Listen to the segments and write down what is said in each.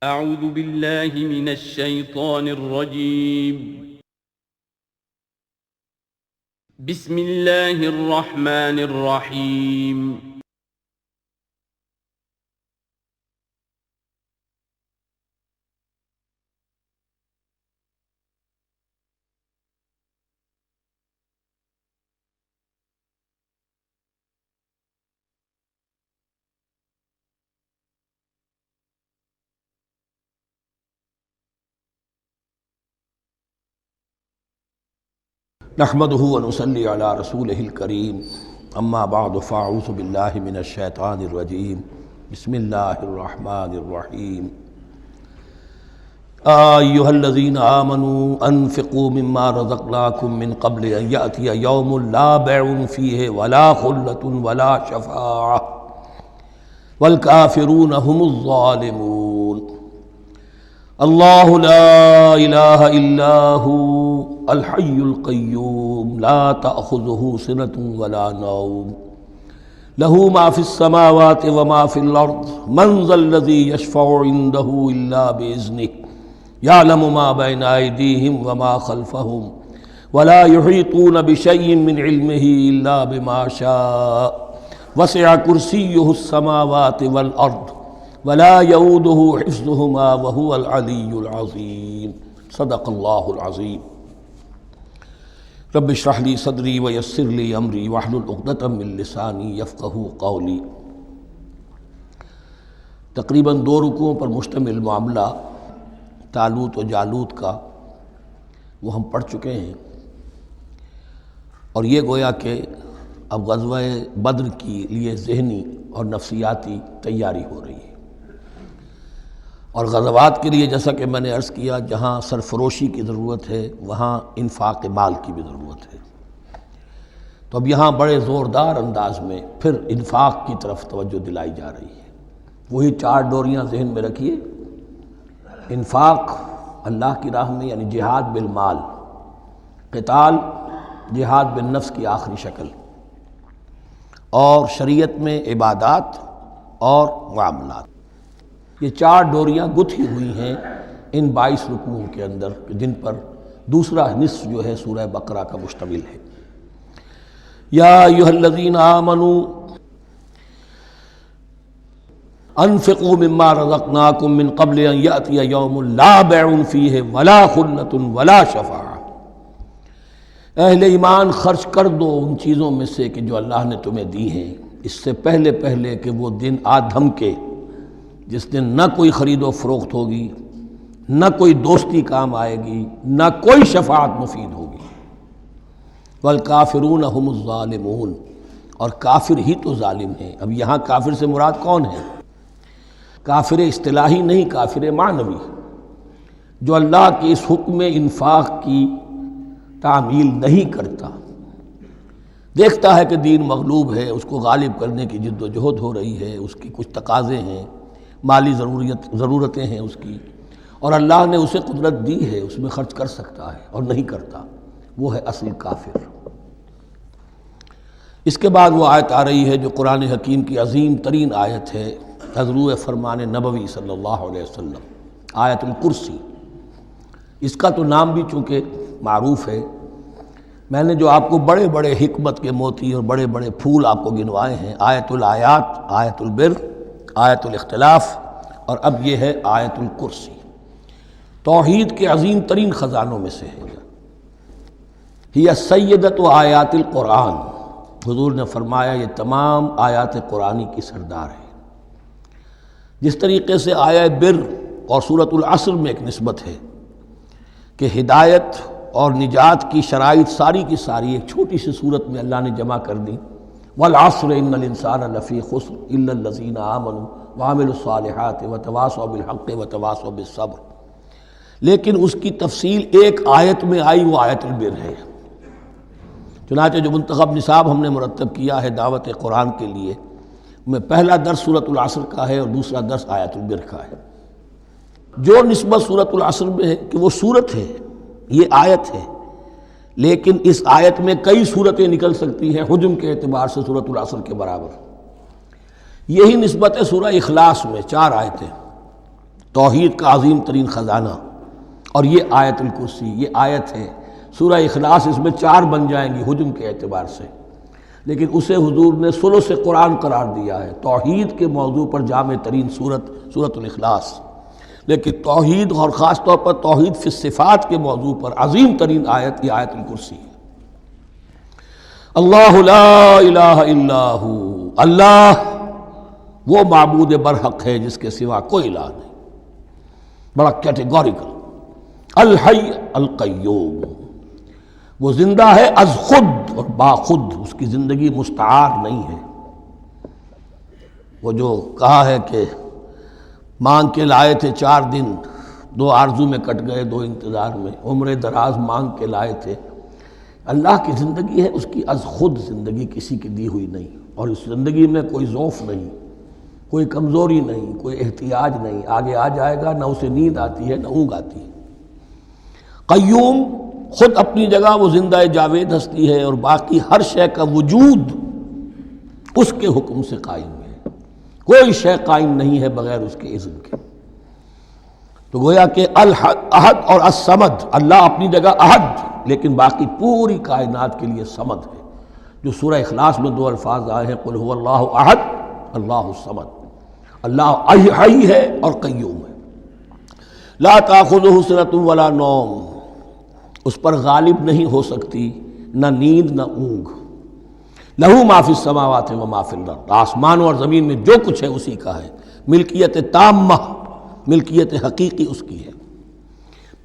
اعوذ باللہ من الشیطان الرجیم بسم اللہ الرحمن الرحیم نحمده ونصلي على رسوله الكريم اما بعد فاعوذ بالله من الشيطان الرجيم بسم الله الرحمن الرحيم ايها الذين آمنوا انفقوا مما رزقناكم من قبل ان يأتي يوم لا بيع فيه ولا خلة ولا شفاعة والكافرون هم الظالمون اللہ لا الہ الا هو الحی القیوم لا تأخذه سنة ولا نوم له ما في السماوات وما في الأرض من ذا الذي يشفع عنده إلا بإذنه يعلم ما بين أيديهم وما خلفهم ولا يحيطون بشيء من علمه إلا بما شاء وسع كرسيه السماوات والأرض ولا يؤوده حفظهما وهو العلي العظيم صدق الله العظيم رب اشرح لي صدري ويسر لي امري واحلل عقدة من لساني يفقهوا قولي۔ تقریباً 2 رکوعوں پر مشتمل معاملہ طالوت و جالوت کا وہ ہم پڑھ چکے ہیں، اور یہ گویا کہ اب غزوہ بدر کی لیے ذہنی اور نفسیاتی تیاری ہو رہی ہے، اور غزوات کے لیے جیسا کہ میں نے عرض کیا جہاں سرفروشی کی ضرورت ہے وہاں انفاق مال کی بھی ضرورت ہے، تو اب یہاں بڑے زوردار انداز میں پھر انفاق کی طرف توجہ دلائی جا رہی ہے۔ وہی 4 ڈوریاں ذہن میں رکھیے، انفاق اللہ کی راہ میں یعنی جہاد بالمال، قتال جہاد بالنفس کی آخری شکل، اور شریعت میں عبادات اور معاملات، یہ 4 ڈوریاں گتھی ہوئی ہیں ان 22 رکوعوں کے اندر، جن پر دوسرا نصف جو ہے سورہ بقرہ کا مشتمل ہے۔ یا ایھا الذین آمنوا انفقوا مما رزقناکم من قبل ان یأتی یوم لا بیع فیہ ولا خلة ولا شفاعہ، اہل ایمان خرچ کر دو ان چیزوں میں سے کہ جو اللہ نے تمہیں دی ہیں، اس سے پہلے کہ وہ دن آ دھمکے جس دن نہ کوئی خرید و فروخت ہوگی، نہ کوئی دوستی کام آئے گی، نہ کوئی شفاعت مفید ہوگی۔ والکافرون هم الظالمون، اور کافر ہی تو ظالم ہیں۔ اب یہاں کافر سے مراد کون ہے؟ کافر اصطلاحی نہیں، کافر معنوی، جو اللہ کے اس حکم انفاق کی تعمیل نہیں کرتا، دیکھتا ہے کہ دین مغلوب ہے، اس کو غالب کرنے کی جد و جہد ہو رہی ہے، اس کی کچھ تقاضے ہیں، مالی ضرورتیں ہیں اس کی، اور اللہ نے اسے قدرت دی ہے، اس میں خرچ کر سکتا ہے اور نہیں کرتا، وہ ہے اصل کافر۔ اس کے بعد وہ آیت آ رہی ہے جو قرآن حکیم کی عظیم ترین آیت ہے، حضور فرمان نبوی صلی اللہ علیہ وسلم، آیت الکرسی۔ اس کا تو نام بھی چونکہ معروف ہے، میں نے جو آپ کو بڑے بڑے حکمت کے موتی اور بڑے بڑے پھول آپ کو گنوائے ہیں، آیت الآیات، آیت البر، آیت الاختلاف، اور اب یہ ہے آیت الکرسی، توحید کے عظیم ترین خزانوں میں سے ہے۔ ہی سیدۃ آیات القرآن، حضور نے فرمایا یہ تمام آیات قرآنی کی سردار ہے۔ جس طریقے سے آیہ بر اور سورۃ العصر میں ایک نسبت ہے کہ ہدایت اور نجات کی شرائط ساری کی ساری ایک چھوٹی سی صورت میں اللہ نے جمع کر دی، والعصر ان الانسان لفی خسر الا الذین آمنوا وعملوا الصالحات وتواصوا بالحق وتواصوا بالصبر، لیکن اس کی تفصیل ایک آیت میں آئی، وہ آیت البر ہے۔ چنانچہ جو منتخب نصاب ہم نے مرتب کیا ہے دعوت قرآن کے لیے، میں پہلا درس سورۃ العصر کا ہے اور دوسرا درس آیت البر کا ہے۔ جو نسبت سورۃ العصر میں ہے کہ وہ سورت ہے، یہ آیت ہے، لیکن اس آیت میں کئی صورتیں نکل سکتی ہیں حجم کے اعتبار سے سورۃ العصر کے برابر۔ یہی نسبت ہے سورہ اخلاص میں، 4 آیتیں، توحید کا عظیم ترین خزانہ. اور یہ آیت الکرسی، یہ آیت ہے. سورہ اخلاص اس میں 4 بن جائیں گی حجم کے اعتبار سے، لیکن اسے حضور نے ثلث قرآن قرار دیا ہے. توحید کے موضوع پر جامع ترین سورۃ الاخلاص، لیکن توحید اور خاص طور پر توحید فی الصفات کے موضوع پر عظیم ترین آیت یہ آیت الکرسی ہے. اللہ لا الہ الا ہو، اللہ وہ معبود برحق ہے جس کے سوا کوئی الہ نہیں. بڑا کیٹیگوریکل. الحی القیوم، وہ زندہ ہے از خود اور با خود، اس کی زندگی مستعار نہیں ہے. وہ جو کہا ہے کہ مانگ کے لائے تھے 4 دن، 2 آرزو میں کٹ گئے 2 انتظار میں، عمر دراز مانگ کے لائے تھے. اللہ کی زندگی ہے اس کی از خود زندگی، کسی کی دی ہوئی نہیں. اور اس زندگی میں کوئی ضعف نہیں، کوئی کمزوری نہیں، کوئی احتیاج نہیں. آگے آ جائے گا، نہ اسے نیند آتی ہے نہ اونگ آتی ہے. قیوم، خود اپنی جگہ وہ زندہ جاوید ہستی ہے، اور باقی ہر شے کا وجود اس کے حکم سے قائم ہے. کوئی شے قائم نہیں ہے بغیر اس کے اذن کے. تو گویا کہ احد اور الصمد، اللہ اپنی جگہ احد، لیکن باقی پوری کائنات کے لیے صمد ہے. جو سورہ اخلاص میں 2 الفاظ آئے ہیں، قل هو اللہ احد اللہ الصمد. اللہ حی ہے اور قیوم ہے. لا تاخذہ سنۃ ولا نوم، اس پر غالب نہیں ہو سکتی نہ نیند نہ اونگ. لہو ما فی السماوات و ما فی الارض، آسمانوں اور زمین میں جو کچھ ہے اسی کا ہے. ملکیت تامہ، ملکیت حقیقی اس کی ہے.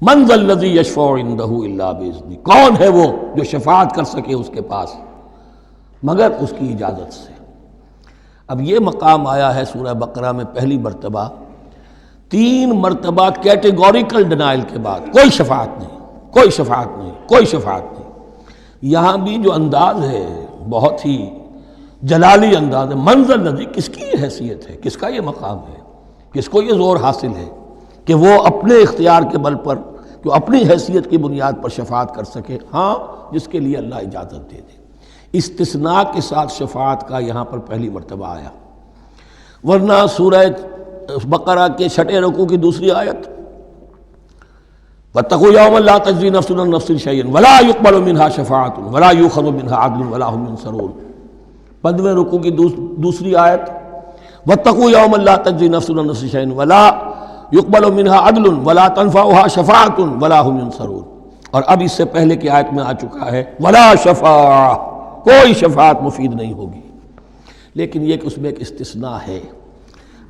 من ذا الذی یشفع عندہ الا باذنہ، کون ہے وہ جو شفاعت کر سکے اس کے پاس مگر اس کی اجازت سے. اب یہ مقام آیا ہے سورہ بقرہ میں پہلی مرتبہ. 3 مرتبہ کیٹیگوریکل ڈینائل کے بعد کوئی شفاعت نہیں، کوئی شفاعت نہیں، کوئی شفاعت نہیں. یہاں بھی جو انداز ہے بہت ہی جلالی انداز ہے. منظر الذی، کس کی یہ حیثیت ہے، کس کا یہ مقام ہے، کس کو یہ زور حاصل ہے کہ وہ اپنے اختیار کے بل پر، جو اپنی حیثیت کی بنیاد پر شفاعت کر سکے. ہاں، جس کے لیے اللہ اجازت دے دے. استثناء کے ساتھ شفاعت کا یہاں پر پہلی مرتبہ آیا. ورنہ سورہ بقرہ کے 6 رکوع کی دوسری آیت، واتقوا یوما لا تجزی نفس عن نفس شیئا ولا یقبل منها شفاعۃ ولا یؤخذ منها عدل ولا هم ينصرون. 15 رکوع کی دوسری آیت، واتقوا یوما لا تجزی نفس عن نفس شیئا ولا یقبل منها عدل ولا تنفعها شفاعۃ ولا هم ينصرون. اور اب اس سے پہلے کی آیت میں آ چکا ہے ولا شفاعہ، کوئی شفاعت مفید نہیں ہوگی. لیکن یہ کہ اس میں ایک استثناء ہے.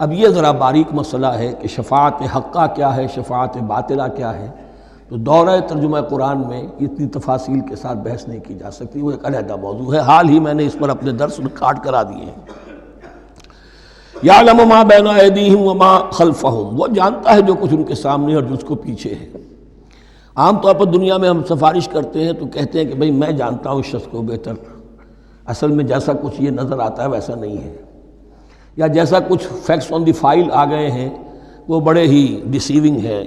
اب یہ ذرا باریک مسئلہ ہے کہ شفاعت حقہ کیا ہے، شفاعت باطلہ کیا ہے. تو دورہ ترجمہ قرآن میں اتنی تفاصیل کے ساتھ بحث نہیں کی جا سکتی، وہ ایک علیحدہ موضوع ہے. حال ہی میں نے اس پر اپنے درس ریکارڈ کرا دیے ہیں. یعلم ما بین ایدیہم وما خلفہم، وہ جانتا ہے جو کچھ ان کے سامنے اور جو اس کو پیچھے ہے. عام طور پر دنیا میں ہم سفارش کرتے ہیں تو کہتے ہیں کہ بھئی میں جانتا ہوں اس شخص کو بہتر. اصل میں جیسا کچھ یہ نظر آتا ہے ویسا نہیں ہے، یا جیسا کچھ فیکٹس آن دی فائل آ گئے ہیں وہ بڑے ہی ڈیسیونگ ہیں.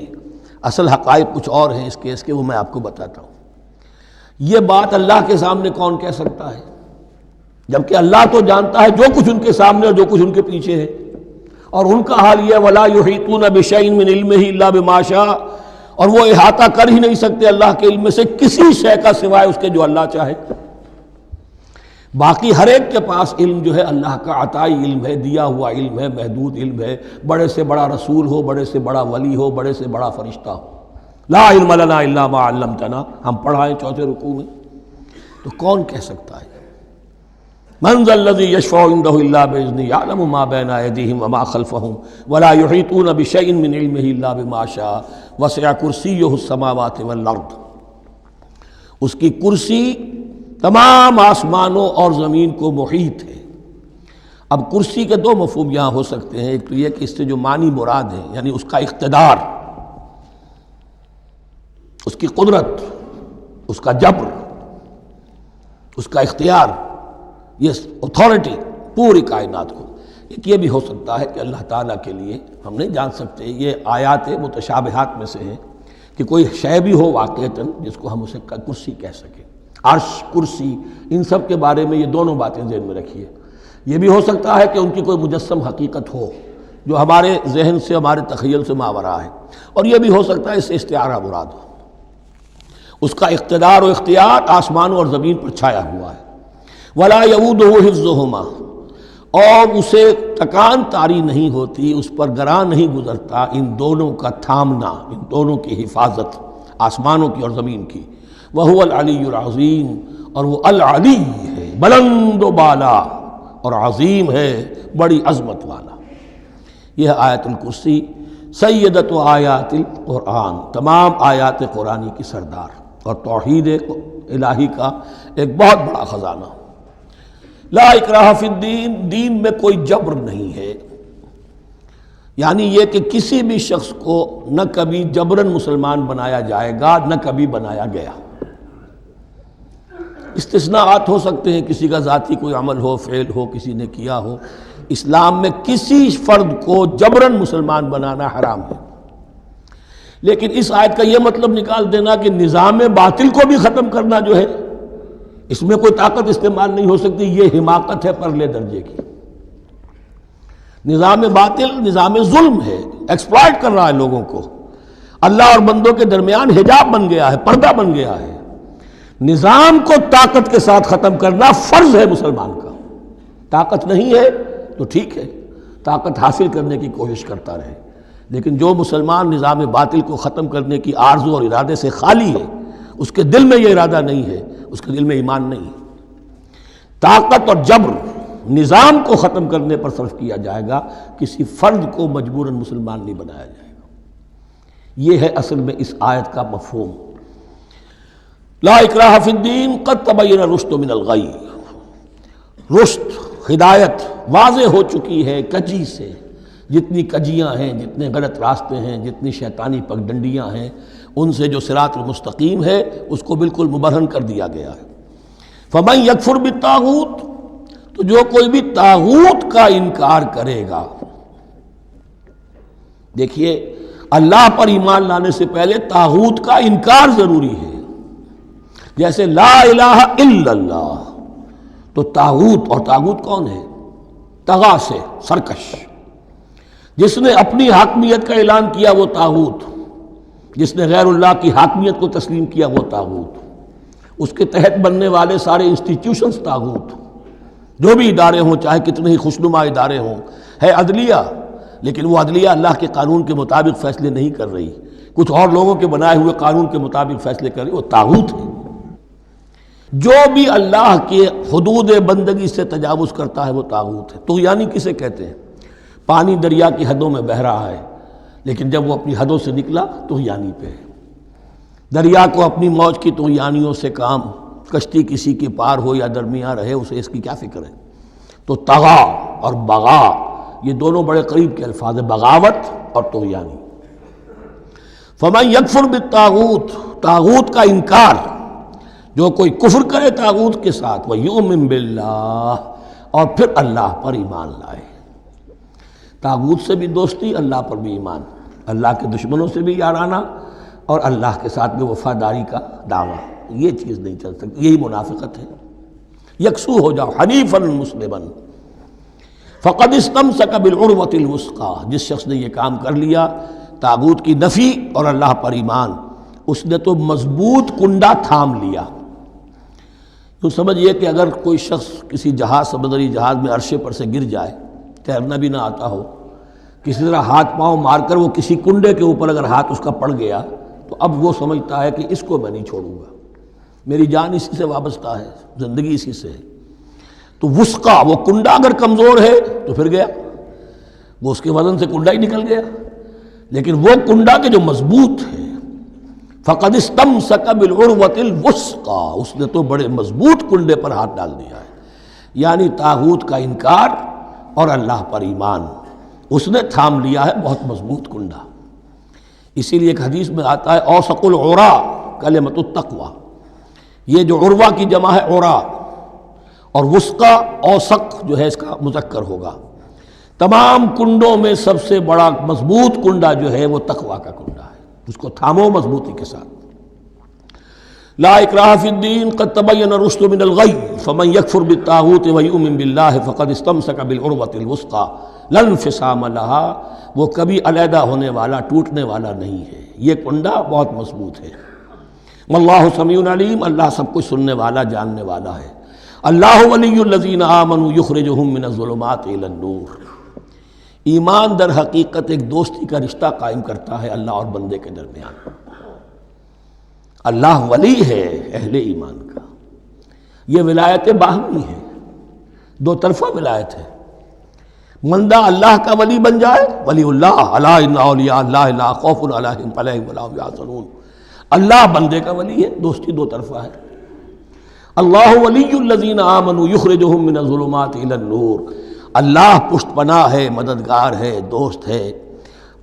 اصل حقائق کچھ اور ہیں اس کیس کے، وہ میں آپ کو بتاتا ہوں. یہ بات اللہ کے سامنے کون کہہ سکتا ہے، جبکہ اللہ تو جانتا ہے جو کچھ ان کے سامنے اور جو کچھ ان کے پیچھے ہے. اور ان کا حال یہ وَلَا يُحِيطُونَ بِشَيْءٍ مِّنْ عِلْمِهِ إِلَّا بِمَا شَاءَ، اور وہ احاطہ کر ہی نہیں سکتے اللہ کے علم سے کسی شے کا سوائے اس کے جو اللہ چاہے. باقی ہر ایک کے پاس علم جو ہے اللہ کا عطائی علم ہے، دیا ہوا علم ہے، محدود علم ہے. بڑے سے بڑا رسول ہو، بڑے سے بڑا ولی ہو، بڑے سے بڑا فرشتہ ہو. لا علم لنا الا ما علمتنا، ہم پڑھائیں 4 رکوع میں. تو کون کہہ سکتا ہے من ذا الذی یشفع عندہ الا باذنہ یعلم ما بین ایدیہم وما خلفہم ولا یحیطون بشیء من علمہ الا بما شاء وسع کرسیہ السماوات والارض. اس کی کرسی تمام آسمانوں اور زمین کو محیط ہے. اب کرسی کے 2 مفہوم یہاں ہو سکتے ہیں. ایک تو یہ کہ اس سے جو معنی مراد ہے یعنی اس کا اقتدار، اس کی قدرت، اس کا جبر، اس کا اختیار، یہ اتھارٹی پوری کائنات کو. ایک یہ بھی ہو سکتا ہے کہ اللہ تعالیٰ کے لیے ہم نہیں جان سکتے، یہ آیات متشابہات میں سے ہے کہ کوئی شے بھی ہو واقعتاً جس کو ہم اسے کرسی کہہ سکیں. عرش، کرسی، ان سب کے بارے میں یہ دونوں باتیں ذہن میں رکھیے. یہ بھی ہو سکتا ہے کہ ان کی کوئی مجسم حقیقت ہو جو ہمارے ذہن سے ہمارے تخیل سے ماورا ہے، اور یہ بھی ہو سکتا ہے اس سے استعارہ مراد ہو، اس کا اقتدار و اختیار آسمانوں اور زمین پر چھایا ہوا ہے۔ ولا یعودہ حفظہما، اور اسے تکان طاری نہیں ہوتی، اس پر گراں نہیں گزرتا ان دونوں کا تھامنا، ان دونوں کی حفاظت، آسمانوں کی اور زمین کی۔ وہو العلی العظیم، اور وہ العلی ہے، بلند و بالا، اور عظیم ہے، بڑی عظمت والا۔ یہ آیت الکرسی سیدۃ آیات القرآن، تمام آیات قرآنی کی سردار، اور توحید الہی کا ایک بہت بڑا خزانہ۔ لا اکراہ فی الدین، دین میں کوئی جبر نہیں ہے، یعنی یہ کہ کسی بھی شخص کو نہ کبھی جبراً مسلمان بنایا جائے گا، نہ کبھی بنایا گیا۔ استثناءات ہو سکتے ہیں، کسی کا ذاتی کوئی عمل ہو، فعل ہو، کسی نے کیا ہو۔ اسلام میں کسی فرد کو جبراً مسلمان بنانا حرام ہے، لیکن اس آیت کا یہ مطلب نکال دینا کہ نظام باطل کو بھی ختم کرنا جو ہے، اس میں کوئی طاقت استعمال نہیں ہو سکتی، یہ حماقت ہے پرلے درجے کی۔ نظام باطل نظام ظلم ہے، ایکسپلائٹ کر رہا ہے لوگوں کو، اللہ اور بندوں کے درمیان حجاب بن گیا ہے، پردہ بن گیا ہے۔ نظام کو طاقت کے ساتھ ختم کرنا فرض ہے مسلمان کا۔ طاقت نہیں ہے تو ٹھیک ہے، طاقت حاصل کرنے کی کوشش کرتا رہے، لیکن جو مسلمان نظام باطل کو ختم کرنے کی آرزو اور ارادے سے خالی ہے، اس کے دل میں یہ ارادہ نہیں ہے، اس کے دل میں ایمان نہیں ہے۔ طاقت اور جبر نظام کو ختم کرنے پر صرف کیا جائے گا، کسی فرد کو مجبوراً مسلمان نہیں بنایا جائے گا۔ یہ ہے اصل میں اس آیت کا مفہوم۔ لا اکراہ فی الدین قد تبین الرشد من الغی، رشد، ہدایت واضح ہو چکی ہے کجی سے، جتنی کجیاں ہیں، جتنے غلط راستے ہیں، جتنی شیطانی پگڈنڈیاں ہیں، ان سے جو صراط المستقیم ہے اس کو بالکل مبرہن کر دیا گیا ہے۔ فمن یکفر بالطاغوت، تو جو کوئی بھی طاغوت کا انکار کرے گا، دیکھیے اللہ پر ایمان لانے سے پہلے طاغوت کا انکار ضروری ہے۔ جیسے لا الہ الا اللہ، تو طاغوت، اور طاغوت کون ہے؟ طغا سے سرکش، جس نے اپنی حاکمیت کا اعلان کیا وہ طاغوت، جس نے غیر اللہ کی حاکمیت کو تسلیم کیا وہ طاغوت، اس کے تحت بننے والے سارے انسٹیٹیوشنز طاغوت، جو بھی ادارے ہوں، چاہے کتنے ہی خوشنما ادارے ہوں۔ ہے عدلیہ، لیکن وہ عدلیہ اللہ کے قانون کے مطابق فیصلے نہیں کر رہی، کچھ اور لوگوں کے بنائے ہوئے قانون کے مطابق فیصلے کر رہی، وہ طاغوت ہے۔ جو بھی اللہ کے حدود بندگی سے تجاوز کرتا ہے وہ طاغوت ہے۔ طغیانی کسے کہتے ہیں؟ پانی دریا کی حدوں میں بہہ رہا ہے، لیکن جب وہ اپنی حدوں سے نکلا طغیانی پہ ہے۔ دریا کو اپنی موج کی طغیانیوں سے کام، کشتی کسی کی پار ہو یا درمیان رہے، اسے اس کی کیا فکر ہے؟ تو طغا اور بغا، یہ دونوں بڑے قریب کے الفاظ ہیں، بغاوت اور طغیانی۔ فمن یکفر بالطاغوت، طاغوت کا انکار، جو کوئی کفر کرے طاغوت کے ساتھ، وَيُؤْمِن بِاللَّهِ، اور پھر اللہ پر ایمان لائے۔ طاغوت سے بھی دوستی، اللہ پر بھی ایمان، اللہ کے دشمنوں سے بھی یارانہ، اور اللہ کے ساتھ بھی وفاداری کا دعویٰ، یہ چیز نہیں چل سکتی، یہی منافقت ہے۔ یکسو ہو جاؤ، حنیفا مسلما، فقد استمسک بالعروۃ الوثقی، جس شخص نے یہ کام کر لیا، طاغوت کی نفی اور اللہ پر ایمان، اس نے تو مضبوط کنڈا تھام لیا۔ تو سمجھئے کہ اگر کوئی شخص کسی جہاز، سمندری جہاز میں عرشے پر سے گر جائے، تیرنا بھی نہ آتا ہو، کسی طرح ہاتھ پاؤں مار کر وہ کسی کنڈے کے اوپر اگر ہاتھ اس کا پڑ گیا، تو اب وہ سمجھتا ہے کہ اس کو میں نہیں چھوڑوں گا، میری جان اسی سے وابستہ ہے، زندگی اسی سے ہے۔ تو وثقہ، وہ کنڈا اگر کمزور ہے تو پھر گیا، وہ اس کے وزن سے کنڈا ہی نکل گیا، لیکن وہ کنڈا کہ جو مضبوط ہے، فقد استمسک بالعروۃ الوثقی، اس نے تو بڑے مضبوط کنڈے پر ہاتھ ڈال دیا ہے، یعنی طاغوت کا انکار اور اللہ پر ایمان، اس نے تھام لیا ہے بہت مضبوط کنڈا۔ اسی لیے ایک حدیث میں آتا ہے اوثق العرا کلمۃ التقوی، یہ جو عروہ کی جمع ہے عرا، اور وثقہ اوثق جو ہے اس کا مذکر ہوگا۔ تمام کنڈوں میں سب سے بڑا مضبوط کنڈا جو ہے وہ تقوی کا کنڈا ہے، اس کو تھامو مضبوطی کے ساتھ۔ لا اکراہ فی الدین قد تبین الرشد من الغی فمن یکفر بالطاغوت ویؤمن باللہ فقد استمسک بالعروۃ الوثقی لا انفصام لها، وہ کبھی علیحدہ ہونے والا، ٹوٹنے والا نہیں ہے، یہ کنڈا بہت مضبوط ہے۔ واللہ سمیع علیم، اللہ سب کچھ سننے والا، جاننے والا ہے۔ اللہ ولی الذین آمنوا یخرجہم من الظلمات الی النور، ایمان در حقیقت ایک دوستی کا رشتہ قائم کرتا ہے اللہ اور بندے کے درمیان۔ اللہ ولی ہے اہل ایمان کا، یہ ولایت باہمی ہے، دو طرفہ ولایت ہے۔ بندہ اللہ کا ولی بن جائے، ولی اللہ، الا ان اولیاء اللہ لا خوف علیہم ولا هم یحزنون، اللہ بندے کا ولی ہے، دوستی دو طرفہ ہے۔ اللہ ولی الذین آمنوا یخرجہم من الظلمات الی النور، اللہ پشت پناہ ہے، مددگار ہے، دوست ہے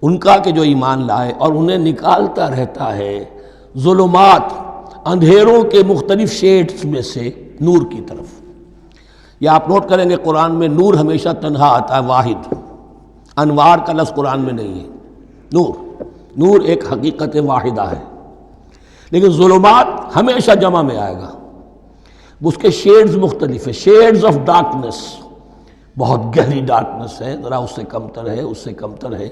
ان کا کہ جو ایمان لائے، اور انہیں نکالتا رہتا ہے ظلمات، اندھیروں کے مختلف شیڈز میں سے نور کی طرف۔ یہ آپ نوٹ کریں گے قرآن میں نور ہمیشہ تنہا آتا ہے، واحد، انوار کا لفظ قرآن میں نہیں ہے۔ نور ایک حقیقت واحدہ ہے، لیکن ظلمات ہمیشہ جمع میں آئے گا، اس کے شیڈز مختلف ہیں، شیڈز آف ڈارکنس، بہت گہری ڈارکنس ہے، ذرا اس سے کمتر ہے، اس سے کمتر ہے۔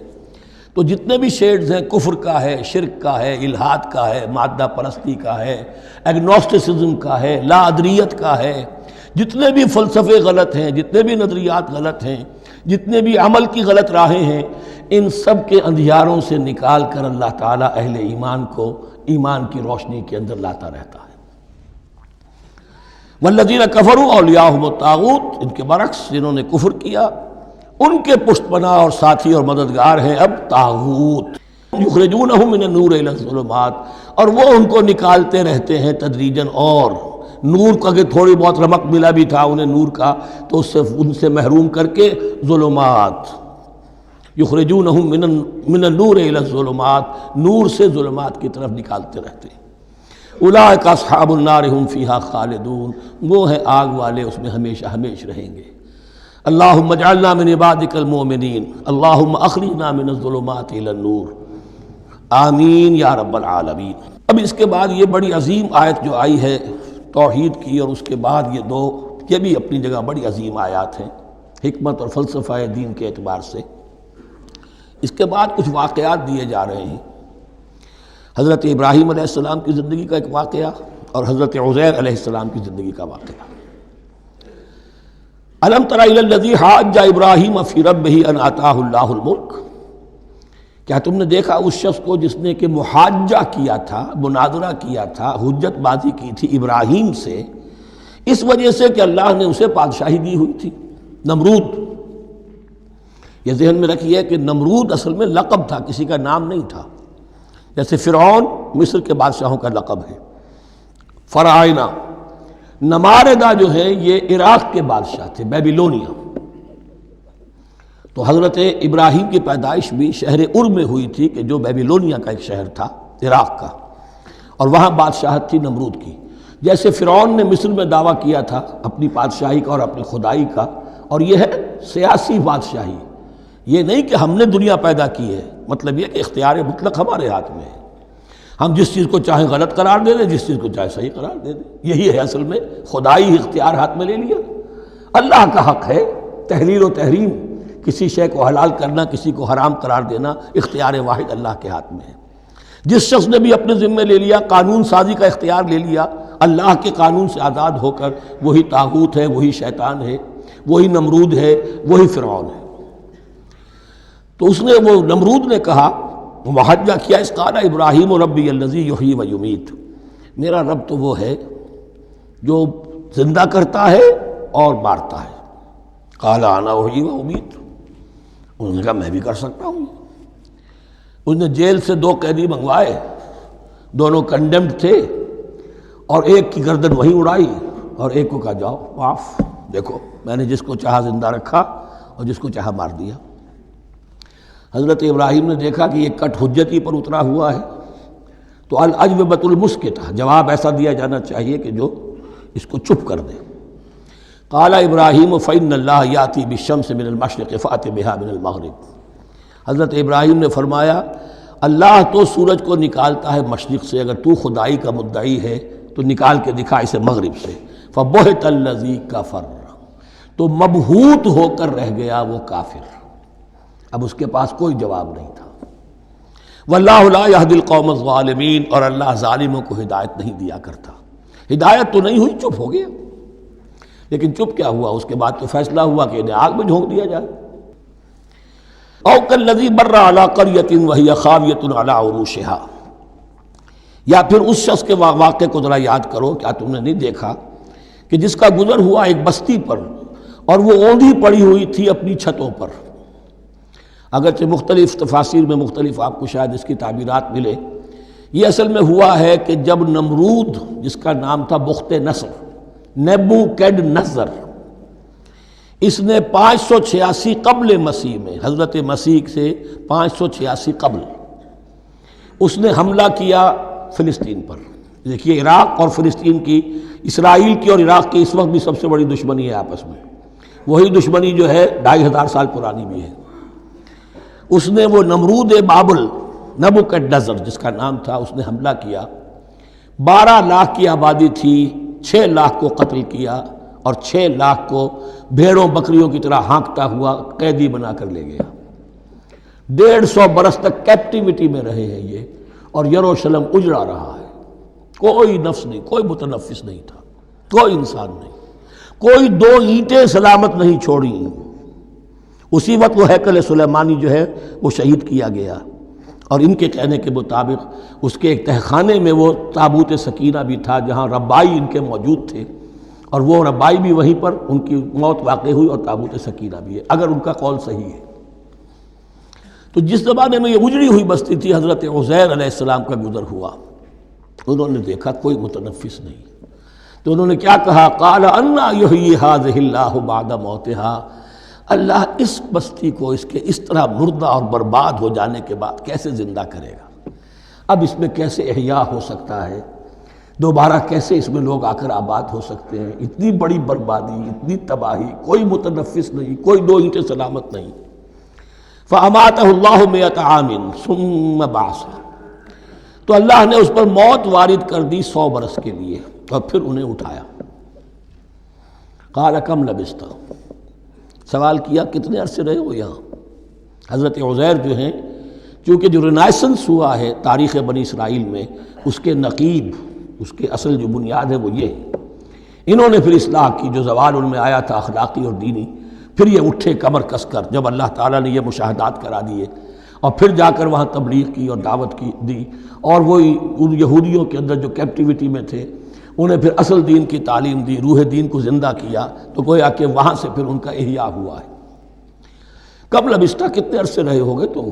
تو جتنے بھی شیڈز ہیں، کفر کا ہے، شرک کا ہے، الحاد کا ہے، مادہ پرستی کا ہے، ایگنوسٹسزم کا ہے، لا ادریت کا ہے، جتنے بھی فلسفے غلط ہیں، جتنے بھی نظریات غلط ہیں، جتنے بھی عمل کی غلط راہیں ہیں، ان سب کے اندھیاروں سے نکال کر اللہ تعالیٰ اہل ایمان کو ایمان کی روشنی کے اندر لاتا رہتا ہے۔ والذین کفروا اولیاءہم الطاغوت، ان کے برعکس جنہوں نے کفر کیا ان کے پشت پناہ اور ساتھی اور مددگار ہیں اب طاغوت، یخرجونہم من النور الی الظلمات، اور وہ ان کو نکالتے رہتے ہیں تدریجاً، اور نور کا کہ تھوڑی بہت رمق ملا بھی تھا انہیں نور کا، تو اس سے ان سے محروم کر کے ظلمات، یخرجونہم من النور الی الظلمات، نور سے ظلمات کی طرف نکالتے رہتے ہیں۔ اولئک اصحاب النار هم فیہا خالدون، وہ ہیں آگ والے، اس میں ہمیشہ ہمیش رہیں گے۔ اللہم اجعلنا من عبادک المؤمنین، اللہم اخرجنا من الظلمات الی النور، آمین یا رب العالمین۔ اب اس کے بعد یہ بڑی عظیم آیت جو آئی ہے توحید کی، اور اس کے بعد یہ دو، یہ بھی اپنی جگہ بڑی عظیم آیات ہیں حکمت اور فلسفہ دین کے اعتبار سے۔ اس کے بعد کچھ واقعات دیے جا رہے ہیں، حضرت ابراہیم علیہ السلام کی زندگی کا ایک واقعہ اور حضرت عزیر علیہ السلام کی زندگی کا واقعہ۔ الم تر الی الذی حاج ابراہیم فی ربہ ان آتاہ اللہ الملک، کیا تم نے دیکھا اس شخص کو جس نے کہ محاجہ کیا تھا، مناظرہ کیا تھا، حجت بازی کی تھی ابراہیم سے، اس وجہ سے کہ اللہ نے اسے بادشاہی دی ہوئی تھی، نمرود۔ یہ ذہن میں رکھیے کہ نمرود اصل میں لقب تھا، کسی کا نام نہیں تھا، جیسے فرعون مصر کے بادشاہوں کا لقب ہے، فرعونہ۔ نماردہ جو ہے یہ عراق کے بادشاہ تھے، بیبیلونیا۔ تو حضرت ابراہیم کی پیدائش بھی شہر ار میں ہوئی تھی، کہ جو بیبیلونیا کا ایک شہر تھا عراق کا، اور وہاں بادشاہت تھی نمرود کی۔ جیسے فرعون نے مصر میں دعویٰ کیا تھا اپنی بادشاہی کا اور اپنی خدائی کا، اور یہ ہے سیاسی بادشاہی، یہ نہیں کہ ہم نے دنیا پیدا کی ہے، مطلب یہ کہ اختیار مطلق ہمارے ہاتھ میں ہے، ہم جس چیز کو چاہیں غلط قرار دے دیں، جس چیز کو چاہے صحیح قرار دے دیں، یہی ہے اصل میں خدائی اختیار ہاتھ میں لے لیا۔ اللہ کا حق ہے تحلیل و تحریم، کسی شے کو حلال کرنا، کسی کو حرام قرار دینا، اختیار واحد اللہ کے ہاتھ میں ہے۔ جس شخص نے بھی اپنے ذمے لے لیا، قانون سازی کا اختیار لے لیا اللہ کے قانون سے آزاد ہو کر، وہی طاغوت ہے، وہی شیطان ہے، وہی نمرود ہے، وہی فرعون ہے۔ تو اس نے، وہ نمرود نے کہا، محاجہ کیا، اس قال ابراہیم ربی الذی یحیی و یمیت، میرا رب تو وہ ہے جو زندہ کرتا ہے اور مارتا ہے۔ قال انا احیی و امیت، انہوں نے کہا میں بھی کر سکتا ہوں۔ اس نے جیل سے 2 قیدی منگوائے، دونوں کنڈیمڈ تھے، اور ایک کی گردن وہیں اڑائی اور ایک کو کہا جاؤ معاف، دیکھو میں نے جس کو چاہا زندہ رکھا اور جس کو چاہا مار دیا۔ حضرت ابراہیم نے دیکھا کہ یہ کٹ حجتی پر اترا ہوا ہے، تو الاجوبۃ المسکتہ، جواب ایسا دیا جانا چاہیے کہ جو اس کو چپ کر دے۔ قال ابراہیم فإن اللہ یأتی بالشمس من المشرق فأت بها من المغرب، حضرت ابراہیم نے فرمایا اللہ تو سورج کو نکالتا ہے مشرق سے، اگر تو خدائی کا مدعی ہے تو نکال کے دکھا اسے مغرب سے، فَبُہِتَ الَّذِي كَفَرَ، تو مبہوت ہو کر رہ گیا وہ کافر، اب اس کے پاس کوئی جواب نہیں تھا۔ وَاللَّهُ لَا يَهْدِي الْقَوْمَ الظَّالِمِينَ، اور اللہ ظالموں کو ہدایت نہیں دیا کرتا۔ ہدایت تو نہیں ہوئی، چپ ہو گیا، لیکن چپ کیا ہوا، اس کے بعد تو فیصلہ ہوا کہ انہیں آگ میں جھونک دیا جائے۔ او کالذی مر علی قریۃ وہی خاویۃ علی عروشها، یا پھر اس شخص کے واقعے کو ذرا یاد کرو، کیا تم نے نہیں دیکھا کہ جس کا گزر ہوا ایک بستی پر اور وہ اوندھی پڑی ہوئی تھی اپنی چھتوں پر۔ اگرچہ مختلف تفاسیر میں مختلف آپ کو شاید اس کی تعبیرات ملے، یہ اصل میں ہوا ہے کہ جب نمرود، جس کا نام تھا بخت نصر، نیبوکیڈنیزر، اس نے 586 قبل مسیح میں، حضرت مسیح سے 586 قبل، اس نے حملہ کیا فلسطین پر۔ دیکھیے عراق اور فلسطین کی، اسرائیل کی اور عراق کی اس وقت بھی سب سے بڑی دشمنی ہے آپس میں، وہی دشمنی جو ہے 2500 سال پرانی بھی ہے۔ اس نے وہ نمرود بابل، نیبوکیڈنیزر جس کا نام تھا، اس نے حملہ کیا، 12 لاکھ کی آبادی تھی، 6 لاکھ کو قتل کیا اور 6 لاکھ کو بھیڑوں بکریوں کی طرح ہانکتا ہوا قیدی بنا کر لے گیا۔ 150 برس تک کیپٹیوٹی میں رہے ہیں یہ، اور یروشلم اجڑا رہا ہے، کوئی نفس نہیں، کوئی متنفس نہیں تھا، کوئی انسان نہیں، کوئی 2 اینٹیں سلامت نہیں چھوڑی۔ اسی وقت وہ ہیکل سلیمانی جو ہے وہ شہید کیا گیا، اور ان کے کہنے کے مطابق اس کے ایک تہخانے میں وہ تابوت سکینہ بھی تھا جہاں ربائی ان کے موجود تھے، اور وہ ربائی بھی وہیں پر ان کی موت واقع ہوئی، اور تابوت سکینہ بھی ہے، اگر ان کا قول صحیح ہے۔ تو جس زمانے میں یہ اجڑی ہوئی بستی تھی، حضرت عزیر علیہ السلام کا گزر ہوا، انہوں نے دیکھا کوئی متنفس نہیں، تو انہوں نے کیا کہا، قال انا یحیی ھذہ اللہ بعد موتہا، اللہ اس بستی کو اس کے اس طرح مردہ اور برباد ہو جانے کے بعد کیسے زندہ کرے گا، اب اس میں کیسے احیاء ہو سکتا ہے، دوبارہ کیسے اس میں لوگ آ کر آباد ہو سکتے ہیں، اتنی بڑی بربادی، اتنی تباہی، کوئی متنفس نہیں، کوئی 2 اینٹیں سلامت نہیں۔ فَأَمَاتَهُ اللَّهُ مِئَةَ عَامٍ ثُمَّ بَعَثَهُ، تو اللہ نے اس پر موت وارد کر دی 100 برس کے لیے، اور پھر انہیں اٹھایا۔ قَالَ كَمْ لَبِثْتَ، سوال کیا کتنے عرصے رہے ہو یہاں۔ حضرت عزیر جو ہیں، چونکہ جو رینائسنس ہوا ہے تاریخ بنی اسرائیل میں، اس کے نقیب، اس کے اصل جو بنیاد ہے وہ یہ ہے، انہوں نے پھر اصلاح کی، جو زوال ان میں آیا تھا اخلاقی اور دینی، پھر یہ اٹھے کمر کس کر، جب اللہ تعالیٰ نے یہ مشاہدات کرا دیے، اور پھر جا کر وہاں تبلیغ کی اور دعوت کی دی، اور وہی ان یہودیوں کے اندر جو کیپٹیوٹی میں تھے انہیں پھر اصل دین کی تعلیم دی، روح دین کو زندہ کیا، تو گویا کہ وہاں سے پھر ان کا احیاء ہوا ہے۔ کب لبثت، کتنے عرصے رہے ہوگے تم؟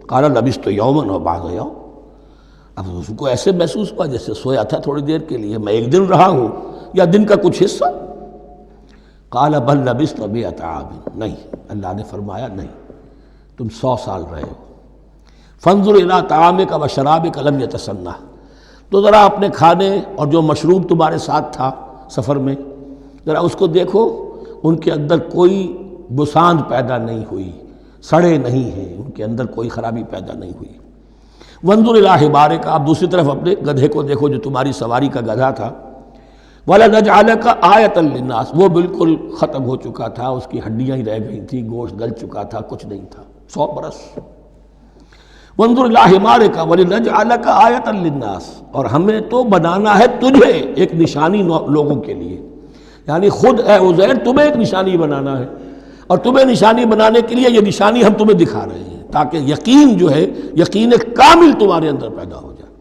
قال لبثت یوما و بعض یوم، اب اس کو ایسے محسوس ہوا جیسے سویا تھا تھوڑی دیر کے لیے، میں 1 دن رہا ہوں یا دن کا کچھ حصہ۔ قال بل لبثت 100 عام، نہیں، اللہ نے فرمایا نہیں، تم 100 سال رہے ہو۔ فانظر الی طعامک و شرابک لم یتسنہ، تو ذرا اپنے کھانے اور جو مشروب تمہارے ساتھ تھا سفر میں، ذرا اس کو دیکھو، ان کے اندر کوئی بساند پیدا نہیں ہوئی، سڑے نہیں ہیں، ان کے اندر کوئی خرابی پیدا نہیں ہوئی۔ وانظر الی حمارک، آپ دوسری طرف اپنے گدھے کو دیکھو جو تمہاری سواری کا گدھا تھا، وَلَنَجْعَلَكَ آیَةً لِلنَّاسِ، وہ بالکل ختم ہو چکا تھا، اس کی ہڈیاں ہی رہ گئی تھیں، گوشت گل چکا تھا، کچھ نہیں تھا، 100 برس۔ وانظر الی حمارک وَلِنَجْعَلَكَ آیَةً لِلنَّاسِ، اور ہمیں تو بنانا ہے تجھے ایک نشانی لوگوں کے لیے، یعنی خود اے عزیر تمہیں ایک نشانی بنانا ہے، اور تمہیں نشانی بنانے کے لیے یہ نشانی ہم تمہیں دکھا رہے ہیں، تاکہ یقین جو ہے، یقین کامل تمہارے اندر پیدا ہو جائے۔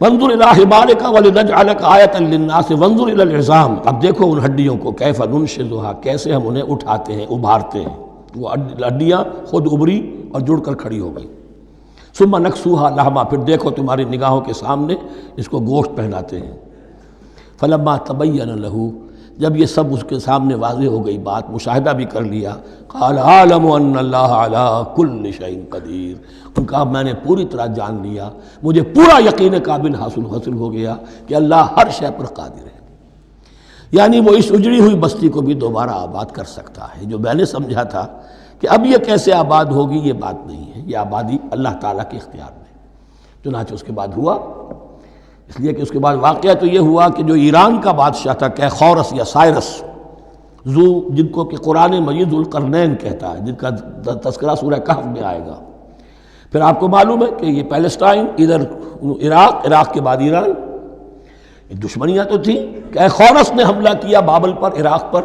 وانظر الی حمارک ولنجعلک آیۃ للناس وانظر الی العظام، اب دیکھو ان ہڈیوں کو، کیف ننشزھا، کیسے ہم انہیں اٹھاتے ہیں، ابھارتے ہیں، وہ ہڈیاں خود ابری اور جڑ کر کھڑی ہو گئی۔ ثم نکسوھا لحما، پھر دیکھو تمہاری نگاہوں کے سامنے اس کو گوشت پہناتے ہیں۔ فلما تبین لہ، جب یہ سب اس کے سامنے واضح ہو گئی بات، مشاہدہ بھی کر لیا، قال اعلم ان اللہ علی کل شیء قدیر، ان کا میں نے پوری طرح جان لیا، مجھے پورا یقین قابل حاصل ہو گیا کہ اللہ ہر شے پر قادر ہے۔ یعنی وہ اس اجڑی ہوئی بستی کو بھی دوبارہ آباد کر سکتا ہے۔ جو میں نے سمجھا تھا کہ اب یہ کیسے آباد ہوگی، یہ بات نہیں ہے، یہ آبادی اللہ تعالیٰ کے اختیار میں۔ چنانچہ اس کے بعد ہوا اس لیے کہ اس کے بعد واقعہ تو یہ ہوا کہ جو ایران کا بادشاہ تھا کیخورس یا سائرس جن کو کہ قرآن مجید ذوالقرنین کہتا ہے، جن کا تذکرہ سورہ کہف میں آئے گا. پھر آپ کو معلوم ہے کہ یہ پیلسٹائن، ادھر عراق کے بعد ایران، دشمنیاں تو تھیں. کیخورس نے حملہ کیا بابل پر، عراق پر،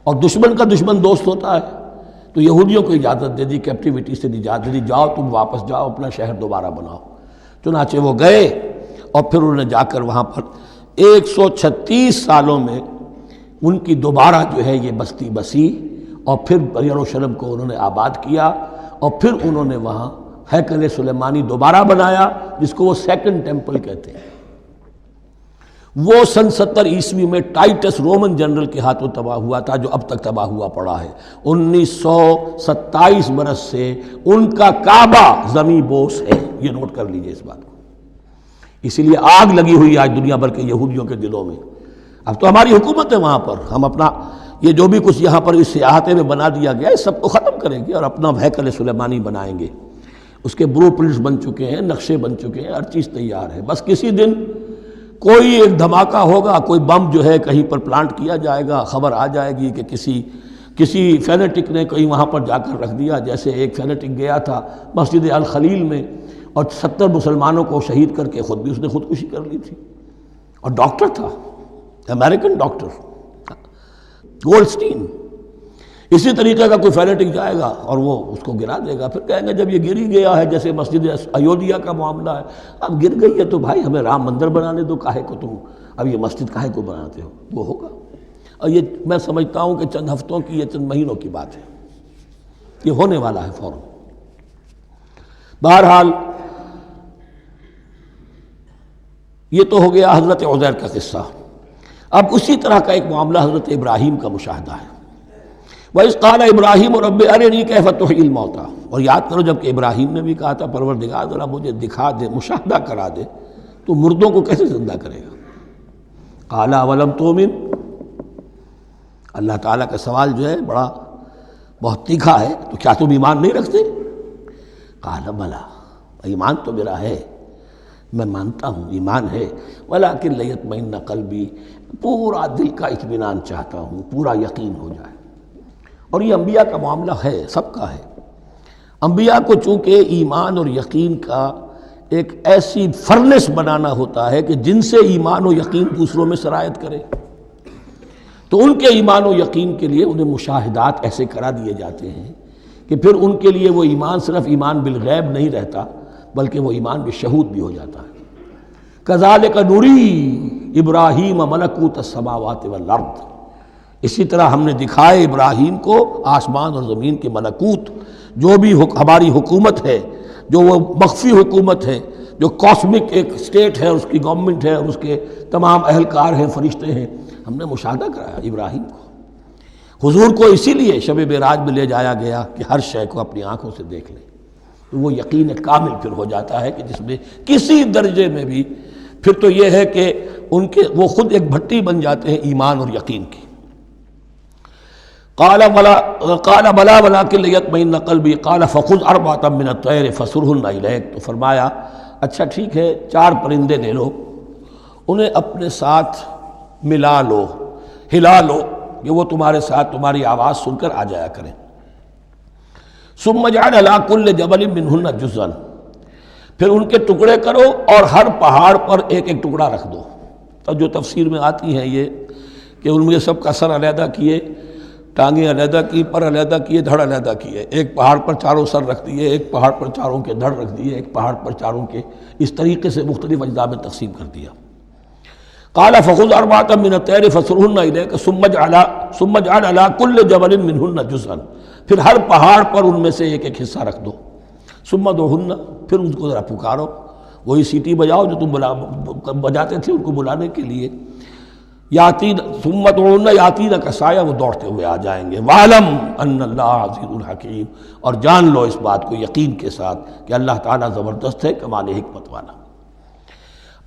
اور دشمن کا دشمن دوست ہوتا ہے، تو یہودیوں کو اجازت دے دی، کیپٹیوٹی سے اجازت دے دی، جاؤ تم واپس جاؤ، اپنا شہر دوبارہ بناؤ. چنانچہ وہ گئے اور پھر انہوں نے جا کر وہاں پر 136 سالوں میں ان کی دوبارہ جو ہے یہ بستی بسی، اور پھر یروشلم کو انہوں نے آباد کیا، اور پھر انہوں نے وہاں ہیکل سلیمانی دوبارہ بنایا، جس کو وہ سیکنڈ ٹیمپل کہتے ہیں. وہ سن 70 عیسوی میں ٹائٹس رومن جنرل کے ہاتھوں تباہ ہوا تھا، جو اب تک تباہ ہوا پڑا ہے. 1927 برس سے ان کا کعبہ زمیں بوس ہے، یہ نوٹ کر لیجئے اس بات کو. اسی لیے آگ لگی ہوئی آج دنیا بھر کے یہودیوں کے دلوں میں. اب تو ہماری حکومت ہے وہاں پر، ہم اپنا یہ جو بھی کچھ یہاں پر اس احاطے میں بنا دیا گیا ہے سب کو ختم کریں گے اور اپنا ہیکل سلیمانی بنائیں گے. اس کے بلو پرنٹس بن چکے ہیں، نقشے بن چکے ہیں، ہر چیز تیار ہے. بس کسی دن کوئی ایک دھماکہ ہوگا، کوئی بم جو ہے کہیں پر پلانٹ کیا جائے گا، خبر آ جائے گی کہ کسی فینیٹک نے کہیں وہاں پر جا کر رکھ دیا. جیسے ایک فینیٹک گیا تھا مسجد الخلیل میں اور 70 مسلمانوں کو شہید کر کے خود بھی اس نے خودکشی کر لی تھی، اور ڈاکٹر تھا، امریکن ڈاکٹر گولڈسٹین. اسی طریقے کا کوئی فینیٹک جائے گا اور وہ اس کو گرا دے گا، پھر کہیں گے جب یہ گر ہی گیا ہے، جیسے مسجد ایودھیا کا معاملہ ہے، اب گر گئی ہے تو بھائی ہمیں رام مندر بنانے دو، کاہے کو تم اب یہ مسجد کاہے کو بناتے ہو. وہ ہوگا، اور یہ میں سمجھتا ہوں کہ چند ہفتوں کی یا چند مہینوں کی بات ہے، یہ ہونے والا ہے فوراً. بہرحال یہ تو ہو گیا حضرت عزیر کا قصہ. اب اسی طرح کا ایک معاملہ حضرت ابراہیم کا مشاہدہ ہے. وَإِذْ قَالَ إِبْرَاهِيمُ رَبِّ أَرِنِي كَيْفَ تُحْيِي الْمَوْتَىٰ. اور یاد کرو جب کہ ابراہیم نے بھی کہا تھا پروردگار ذرا مجھے دکھا دے، مشاہدہ کرا دے تو مردوں کو کیسے زندہ کرے گا. قَالَ أَوَلَمْ تُؤْمِنْ. اللہ تعالیٰ کا سوال جو ہے بہت تیکھا ہے، تو کیا تم ایمان نہیں رکھتے؟ قَالَ بَلَىٰ. ایمان تو میرا ہے، میں مانتا ہوں ایمان ہے، وَلَٰكِن لِيَطْمَئِنَّ قَلْبِي. پورا دل کا اطمینان چاہتا ہوں، پورا یقین ہو جائے. اور یہ انبیاء کا معاملہ ہے، سب کا ہے. انبیاء کو چونکہ ایمان اور یقین کا ایک ایسی فرنس بنانا ہوتا ہے کہ جن سے ایمان و یقین دوسروں میں سرایت کرے، تو ان کے ایمان و یقین کے لیے انہیں مشاہدات ایسے کرا دیے جاتے ہیں کہ پھر ان کے لیے وہ ایمان صرف ایمان بالغیب نہیں رہتا، بلکہ وہ ایمان بالشہود بھی ہو جاتا ہے. کذالک نری ابراہیم ملکوت السماوات والارض. اسی طرح ہم نے دکھائے ابراہیم کو آسمان اور زمین کے ملکوت، جو بھی ہماری حکومت ہے، جو وہ مخفی حکومت ہے، جو کاسمک ایک اسٹیٹ ہے، اس کی گورنمنٹ ہے اور اس کے تمام اہلکار ہیں، فرشتے ہیں، ہم نے مشاہدہ کرایا ابراہیم کو. حضور کو اسی لیے شب معراج میں لے جایا گیا کہ ہر شے کو اپنی آنکھوں سے دیکھ لیں. تو وہ یقین کامل پھر ہو جاتا ہے کہ جس میں کسی درجے میں بھی پھر تو یہ ہے کہ وہ خود ایک بھٹی بن جاتے ہیں ایمان اور یقین کی. قال بلا ولکن لیطمئن قلبی قال فخذ اربعۃ من الطیر فصرهن الیک. تو فرمایا اچھا ٹھیک ہے، 4 پرندے لے لو، انہیں اپنے ساتھ ملا لو، ہلا لو کہ وہ تمہارے ساتھ تمہاری آواز سن کر آ جایا کریں. ثم اجعل علی کل جبل منہن جزءا. پھر ان کے ٹکڑے کرو اور ہر پہاڑ پر ایک ایک ٹکڑا رکھ دو. تو جو تفسیر میں آتی ہیں یہ کہ ان میں سب کا سر علیحدہ کیے، ٹانگیں علیحدہ کی، پر علیحدہ کیے، دھڑ علیحدہ کیے. ایک پہاڑ پر 4 سر رکھ دیے، ایک پہاڑ پر 4 کے دھڑ رکھ دیے، ایک پہاڑ پر 4 کے، اس طریقے سے مختلف اجزاء میں تقسیم کر دیا. قال فخذ اربعۃ من الطیر فصرهن الیک ثم اجعل علی کل جبل منہن جزءا. پھر ہر پہاڑ پر ان میں سے ایک ایک حصہ رکھ دو. ثم ادعوہن. پھر ان کو ذرا پکارو، وہی سیٹی بجاؤ جو تم بجاتے تھے ان کو بلانے کے لیے. یاتین ثم ادعوہن یاتینک سایہ. وہ دوڑتے ہوئے آ جائیں گے. وَاعْلَمْ أَنَّ اللَّهَ عَزِیزٌ حَکِیمٌ. اور جان لو اس بات کو یقین کے ساتھ کہ اللہ تعالیٰ زبردست ہے، کمال حکمت والا.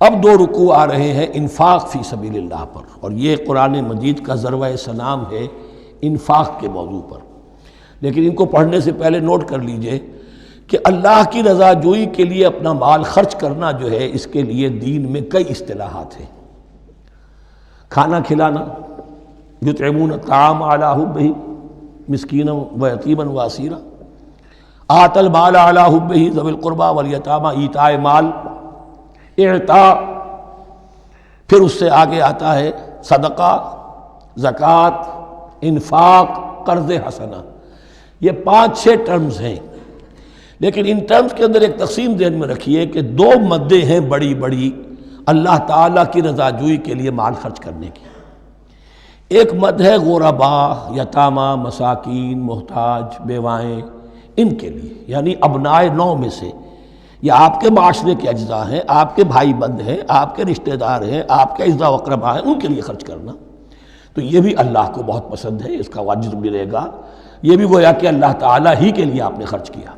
اب 2 رکوع آ رہے ہیں انفاق فی سبیل اللہ پر، اور یہ قرآن مجید کا ذروۂ سنام ہے انفاق کے موضوع پر. لیکن ان کو پڑھنے سے پہلے نوٹ کر لیجئے کہ اللہ کی رضا جوئی کے لیے اپنا مال خرچ کرنا جو ہے، اس کے لیے دین میں کئی اصطلاحات ہیں۔ کھانا کھلانا، یطعمون الطعام علی حبہ مسکینا ویتیما واسیرا، آتی المال علی حبہ ذوی القربى والیتامى، ایتاء مال، اعطاء، پھر اس سے آگے آتا ہے صدقہ، زکوٰۃ، انفاق، قرض حسنہ۔ یہ 5-6 ٹرمز ہیں، لیکن ان ٹرمز کے اندر ایک تقسیم ذہن میں رکھیے کہ 2 مدیں ہیں بڑی بڑی اللہ تعالیٰ کی رضا جوئی کے لیے مال خرچ کرنے کی۔ ایک مد ہے غرباء، یتامہ، مساکین، محتاج، بیوائیں، ان کے لیے، یعنی ابنائے نو میں سے، یہ آپ کے معاشرے کے اجزاء ہیں، آپ کے بھائی بند ہیں، آپ کے رشتہ دار ہیں، آپ کے اعزاء و اقرباء ہیں، ان کے لیے خرچ کرنا۔ تو یہ بھی اللہ کو بہت پسند ہے، اس کا اجر ملے گا، یہ بھی گویا کہ اللہ تعالیٰ ہی کے لیے آپ نے خرچ کیا۔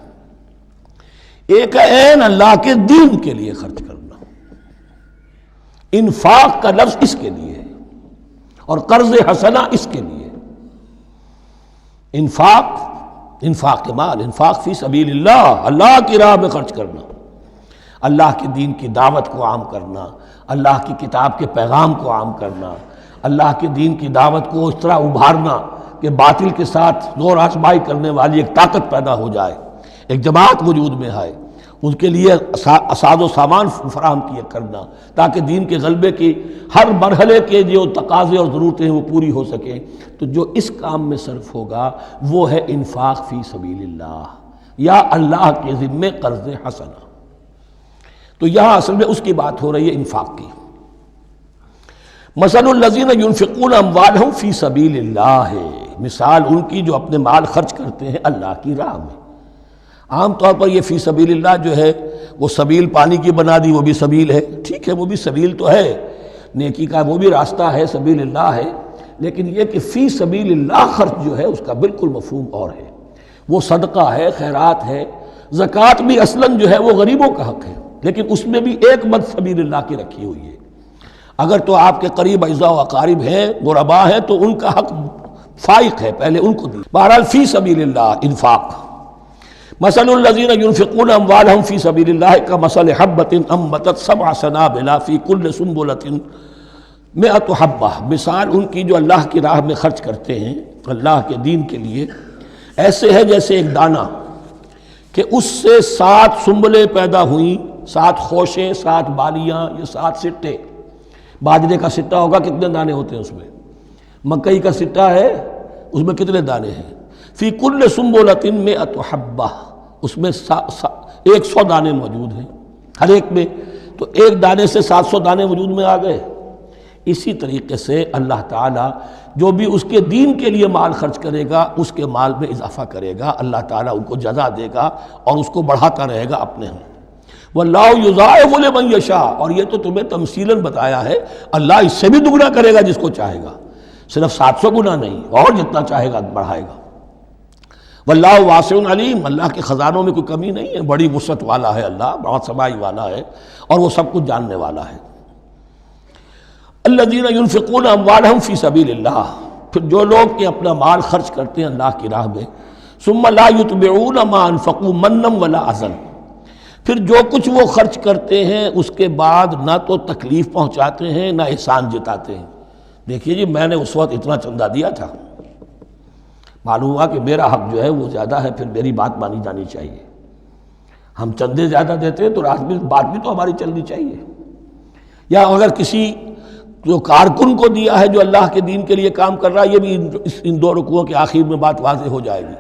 ایک عین اللہ کے دین کے لیے خرچ کرنا، انفاق کا لفظ اس کے لیے ہے، اور قرض حسنہ اس کے لیے۔ انفاق مال، انفاق فی سبیل اللہ، اللہ کی راہ میں خرچ کرنا، اللہ کے دین کی دعوت کو عام کرنا، اللہ کی کتاب کے پیغام کو عام کرنا، اللہ کے دین کی دعوت کو اس طرح ابھارنا کہ باطل کے ساتھ زور آزمائی کرنے والی ایک طاقت پیدا ہو جائے، ایک جماعت وجود میں آئے، ان کے لیے اساد و سامان فراہم کیا کرنا، تاکہ دین کے غلبے کی ہر مرحلے کے جو تقاضے اور ضرورتیں ہیں وہ پوری ہو سکیں۔ تو جو اس کام میں صرف ہوگا وہ ہے انفاق فی سبیل اللہ، یا اللہ کے ذمے قرض حسنہ۔ تو یہاں اصل میں اس کی بات ہو رہی ہے، انفاق کی۔ مثل الذین ینفقون اموالہم فی سبیل اللہ ہے، مثال ان کی جو اپنے مال خرچ کرتے ہیں اللہ کی راہ میں۔ عام طور پر یہ فی سبیل اللہ جو ہے وہ سبیل پانی کی بنا دی، وہ بھی سبیل ہے، ٹھیک ہے، وہ بھی سبیل تو ہے، نیکی کا وہ بھی راستہ ہے، سبیل اللہ ہے، لیکن یہ کہ فی سبیل اللہ خرچ جو ہے اس کا بالکل مفہوم اور ہے، وہ صدقہ ہے، خیرات ہے، زکوٰۃ بھی اصلاً جو ہے وہ غریبوں کا حق ہے، لیکن اس میں بھی ایک مد سبیل اللہ کی رکھی ہوئی ہے۔ اگر تو آپ کے قریب اعزاء و اقارب ہیں، غرباء ہیں، تو ان کا حق فائق ہے، پہلے ان کو دی۔ بہرحال فی سبیل اللہ انفاق۔ مثل الذین ینفقون اموالہم فی سبیل اللہ کمثل حبۃ انبتت 7 سنابل فی کل سنبلۃ 100 حبہ، مثال ان کی جو اللہ کی راہ میں خرچ کرتے ہیں اللہ کے دین کے لیے، ایسے ہے جیسے ایک دانہ کہ اس سے 7 سنبلیں پیدا ہوئیں، 7 خوشیں، 7 بالیاں، یہ 7 سٹے۔ باجرے کا سٹہ ہوگا، کتنے دانے ہوتے ہیں اس میں؟ مکئی کا سٹہ ہے، اس میں کتنے دانے ہیں؟ فی کل سنبلۃ 100 حبہ، اس میں 100 دانے موجود ہیں ہر ایک میں، تو ایک دانے سے 700 دانے وجود میں آ گئے۔ اسی طریقے سے اللہ تعالیٰ جو بھی اس کے دین کے لیے مال خرچ کرے گا اس کے مال میں اضافہ کرے گا، اللہ تعالیٰ ان کو جزا دے گا اور اس کو بڑھاتا رہے گا اپنے ہاں۔ واللہ یضاعف لمن یشاء، اور یہ تو تمہیں تمثیلاً بتایا ہے، اللہ اس سے بھی دگنا کرے گا جس کو چاہے گا، صرف 700 گنا نہیں، اور جتنا چاہے گا بڑھائے گا۔ واللہ واسع علیم، اللہ کے خزانوں میں کوئی کمی نہیں ہے، بڑی وسعت والا ہے اللہ، بہت سمائی والا ہے، اور وہ سب کچھ جاننے والا ہے۔ الذین ینفقون اموالہم فی سبیل اللہ، پھر جو لوگ کہ اپنا مال خرچ کرتے ہیں اللہ کی راہ میں، ثم لا یتبعون ما انفقوا منا ولا اذى، پھر جو کچھ وہ خرچ کرتے ہیں اس کے بعد نہ تو تکلیف پہنچاتے ہیں نہ احسان جتاتے ہیں۔ دیکھیے جی، میں نے اس وقت اتنا چندہ دیا تھا، معلوم ہوا کہ میرا حق جو ہے وہ زیادہ ہے، پھر میری بات مانی جانی چاہیے۔ ہم چندے زیادہ دیتے ہیں تو بات بھی تو ہماری چلنی چاہیے۔ یا اگر کسی جو کارکن کو دیا ہے جو اللہ کے دین کے لیے کام کر رہا ہے، یہ بھی ان 2 رکوعوں کے آخر میں بات واضح ہو جائے گی۔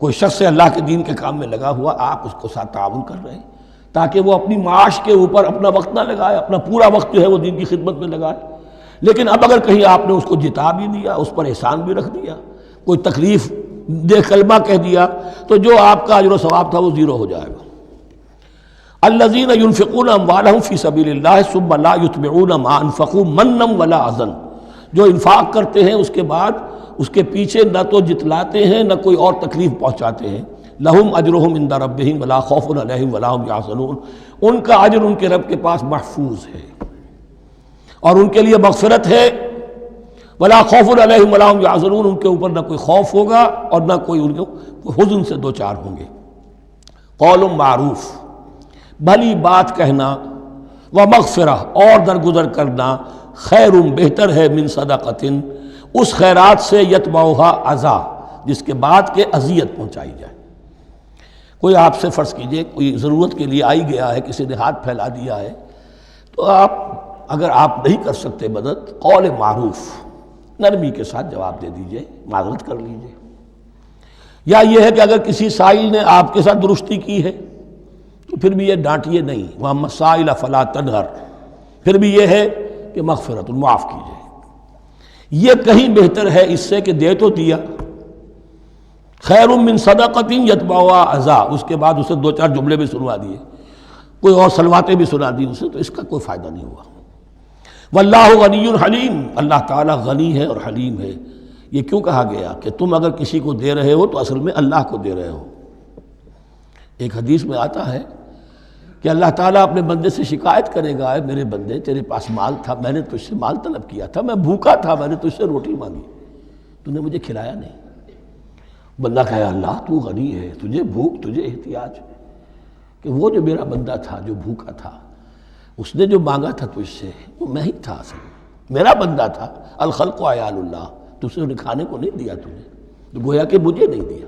کوئی شخص اللہ کے دین کے کام میں لگا ہوا، آپ اس کو ساتھ تعاون کر رہے ہیں تاکہ وہ اپنی معاش کے اوپر اپنا وقت نہ لگائے، اپنا پورا وقت جو ہے وہ دین کی خدمت میں لگائے۔ لیکن اب اگر کہیں آپ نے اس کو جتا بھی دیا، اس پر احسان بھی رکھ دیا، کوئی تکلیف دے کلمہ کہہ دیا، تو جو آپ کا اجر و ثواب تھا وہ 0 ہو جائے گا۔ الذین ینفقون اموالہم فی سبیل اللہ ثم لا یتبعون ما انفقوا منا ولا اذى، جو انفاق کرتے ہیں اس کے بعد اس کے پیچھے نہ تو جتلاتے ہیں نہ کوئی اور تکلیف پہنچاتے ہیں۔ لہم اجرہم عند ربہم ولا خوف علیہم ولا هم یحزنون، ان کا اجر ان کے رب کے پاس محفوظ ہے اور ان کے لیے مغفرت ہے۔ ولا خوف علیہم ولا هم یحزنون، ان کے اوپر نہ کوئی خوف ہوگا اور نہ کوئی ان کو حزن سے دوچار ہوں گے۔ قول معروف، بھلی بات کہنا، و مغفرہ اور درگزر کرنا، خیر بہتر ہے من صدقۃ اس خیرات سے یتبعھا اذی جس کے بعد کہ اذیت پہنچائی جائے۔ کوئی آپ سے فرض کیجئے کوئی ضرورت کے لیے آئی گیا ہے، کسی نے ہاتھ پھیلا دیا ہے، تو آپ اگر آپ نہیں کر سکتے مدد، قول معروف نرمی کے ساتھ جواب دے دیجئے، معذرت کر لیجئے۔ یا یہ ہے کہ اگر کسی سائل نے آپ کے ساتھ درستی کی ہے تو پھر بھی یہ ڈانٹیے نہیں، وَأَمَّا السَّائِلَ فَلَا تَنْهَرْ، پھر بھی یہ ہے کہ مغفرت معاف کیجئے۔ یہ کہیں بہتر ہے اس سے کہ دے تو دیا، خیر من صدقۃ یتبعھا اذی، اس کے بعد اسے دو چار جملے بھی سنوا دیے، کوئی اور سلواتیں بھی سنا دی اسے، تو اس کا کوئی فائدہ نہیں ہوا۔ واللہ غنی حلیم، اللہ تعالیٰ غنی ہے اور حلیم ہے۔ یہ کیوں کہا گیا کہ تم اگر کسی کو دے رہے ہو تو اصل میں اللہ کو دے رہے ہو۔ ایک حدیث میں آتا ہے کہ اللہ تعالیٰ اپنے بندے سے شکایت کرے گا، اے میرے بندے تیرے پاس مال تھا، میں نے تجھ سے مال طلب کیا تھا، میں بھوکا تھا، میں نے تجھ سے روٹی مانگی، تو نے مجھے کھلایا نہیں۔ بندہ کہے اللہ تو غنی ہے، تجھے بھوک، تجھے احتیاج، کہ وہ جو میرا بندہ تھا جو بھوکا تھا، اس نے جو مانگا تھا تجھ سے وہ میں ہی تھا، اصل میرا بندہ تھا۔ الخلق عیال اللہ، تجھ سے کھانے کو نہیں دیا تجھے، تو گویا کہ مجھے نہیں دیا۔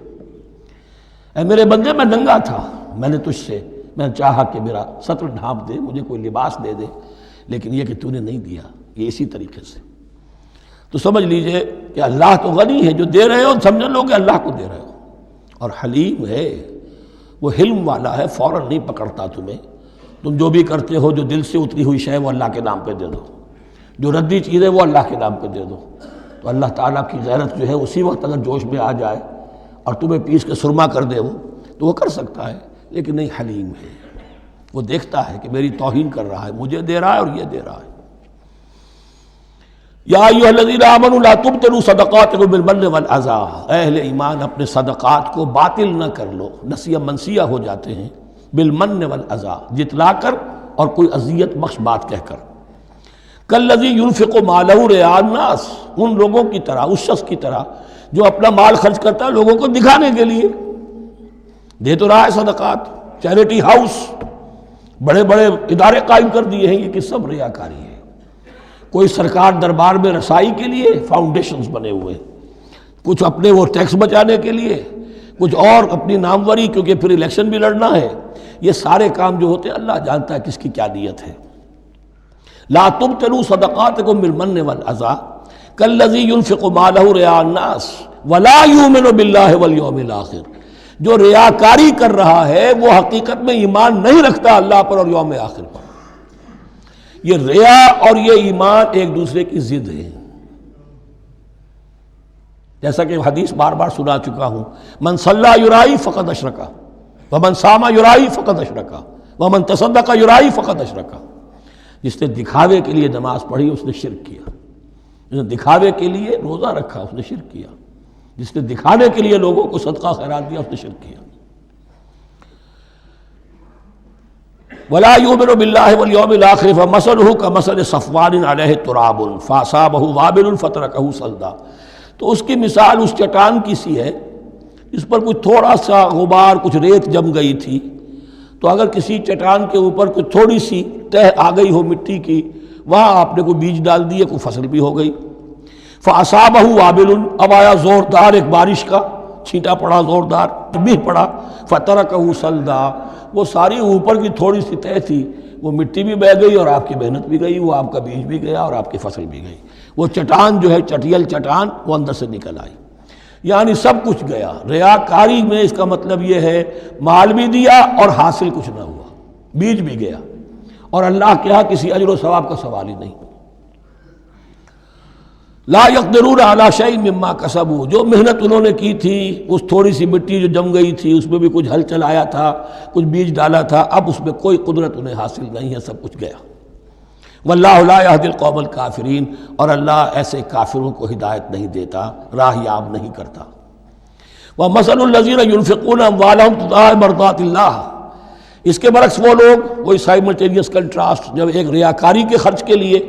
اے میرے بندے میں ننگا تھا، میں نے تجھ سے میں چاہا کہ میرا سطر ڈھانپ دے، مجھے کوئی لباس دے دے، لیکن یہ کہ تو نے نہیں دیا۔ یہ اسی طریقے سے تو سمجھ لیجئے کہ اللہ تو غنی ہے، جو دے رہے ہو سمجھ لو کہ اللہ کو دے رہے ہو، اور حلیم ہے، وہ حلم والا ہے، فوراً نہیں پکڑتا تمہیں۔ تم جو بھی کرتے ہو، جو دل سے اتری ہوئی شے وہ اللہ کے نام پہ دے دو، جو ردی چیز ہے وہ اللہ کے نام پہ دے دو، تو اللہ تعالیٰ کی غیرت جو ہے اسی وقت اگر جوش میں آ جائے اور تمہیں پیس کے سرما کر دے وہ، تو وہ کر سکتا ہے، لیکن نہیں، حلیم ہے، وہ دیکھتا ہے کہ میری توہین کر رہا ہے، مجھے دے رہا ہے اور یہ دے رہا ہے۔ یا ایھا الذین آمنوا لا تبطلوا صدقاتکم بالمن والاذی، اے اہل ایمان اپنے صدقات کو باطل نہ کر لو، نسیہ منسیہ ہو جاتے ہیں، بالمن والاذی، جتلا کر اور کوئی اذیت بخش بات کہہ کر۔ کالذی ینفق مالہ رئاء الناس، ان لوگوں کی طرح، اس شخص کی طرح جو اپنا مال خرچ کرتا ہے لوگوں کو دکھانے کے لیے، دے تو رہا ہے صدقات، چیریٹی ہاؤس، بڑے بڑے ادارے قائم کر دیے ہیں، یہ کہ سب ریاکاری ہے۔ کوئی سرکار دربار میں رسائی کے لیے فاؤنڈیشنز بنے ہوئے، کچھ اپنے وہ ٹیکس بچانے کے لیے، کچھ اور اپنی ناموری، کیونکہ پھر الیکشن بھی لڑنا ہے۔ یہ سارے کام جو ہوتے ہیں اللہ جانتا ہے کس کی کیا نیت ہے۔ لا تبطلوا صدقاتکم بالمن والاذی کالذی ینفق مالہ رئاء الناس ولا یؤمن باللہ والیوم الآخر، جو ریاکاری کر رہا ہے وہ حقیقت میں ایمان نہیں رکھتا اللہ پر اور یوم آخر پر۔ یہ ریا اور یہ ایمان ایک دوسرے کی ضد ہے، جیسا کہ حدیث بار بار سنا چکا ہوں، من صلی یرائی فقد اشرک ومن صام یرائی فقد اشرک ومن تصدق یرائی فقد اشرک۔ جس نے دکھاوے کے لیے نماز پڑھی اس نے شرک کیا، جس نے دکھاوے کے لیے روزہ رکھا اس نے شرک کیا، جس نے دکھانے کے لیے لوگوں کو صدقہ خیرات دیا اس نے شرک کیا۔ ولا یؤمن باللہ والیوم الآخر فمثلہ کمثل صفوان علیہ تراب فاصابہ وابل فترکہ صلدا، تو اس کی مثال اس چٹان کی سی ہے اس پر کچھ تھوڑا سا غبار، کچھ ریت جم گئی تھی، تو اگر کسی چٹان کے اوپر کچھ تھوڑی سی تہ آ گئی ہو مٹی کی، وہاں آپ نے کوئی بیج ڈال دیے، کوئی فصل بھی ہو گئی۔ فاصابہ وابل، اب آیا زوردار ایک بارش کا چھینٹا پڑا، زوردار بھی پڑا، فترکہ صلدا، وہ ساری اوپر کی تھوڑی سی تہ تھی، وہ مٹی بھی بہہ گئی اور آپ کی محنت بھی گئی، وہ آپ کا بیج بھی گیا اور آپ کی فصل بھی گئی، وہ چٹان جو ہے چٹیل چٹان وہ اندر سے نکل آئی، یعنی سب کچھ گیا۔ ریاکاری میں اس کا مطلب یہ ہے مال بھی دیا اور حاصل کچھ نہ ہوا، بیج بھی گیا، اور اللہ کے ہاں کسی اجر و ثواب کا سوال ہی نہیں۔ لا یقدرون علی شیء مما کسبوا، جو محنت انہوں نے کی تھی، اس تھوڑی سی مٹی جو جم گئی تھی اس میں بھی کچھ ہل چلایا تھا، کچھ بیج ڈالا تھا، اب اس میں کوئی قدرت انہیں حاصل نہیں ہے، سب کچھ گیا۔ واللہ لا یہدی القوم الکافرین، اور اللہ ایسے کافروں کو ہدایت نہیں دیتا، راہ یاب نہیں کرتا۔ ومثل الذین ینفقون اموالہم ابتغاء مرضات اللہ، اس کے برعکس وہ لوگ، وہی سائملٹینیس کنٹراسٹ، جب ایک ریاکاری کے خرچ کے لیے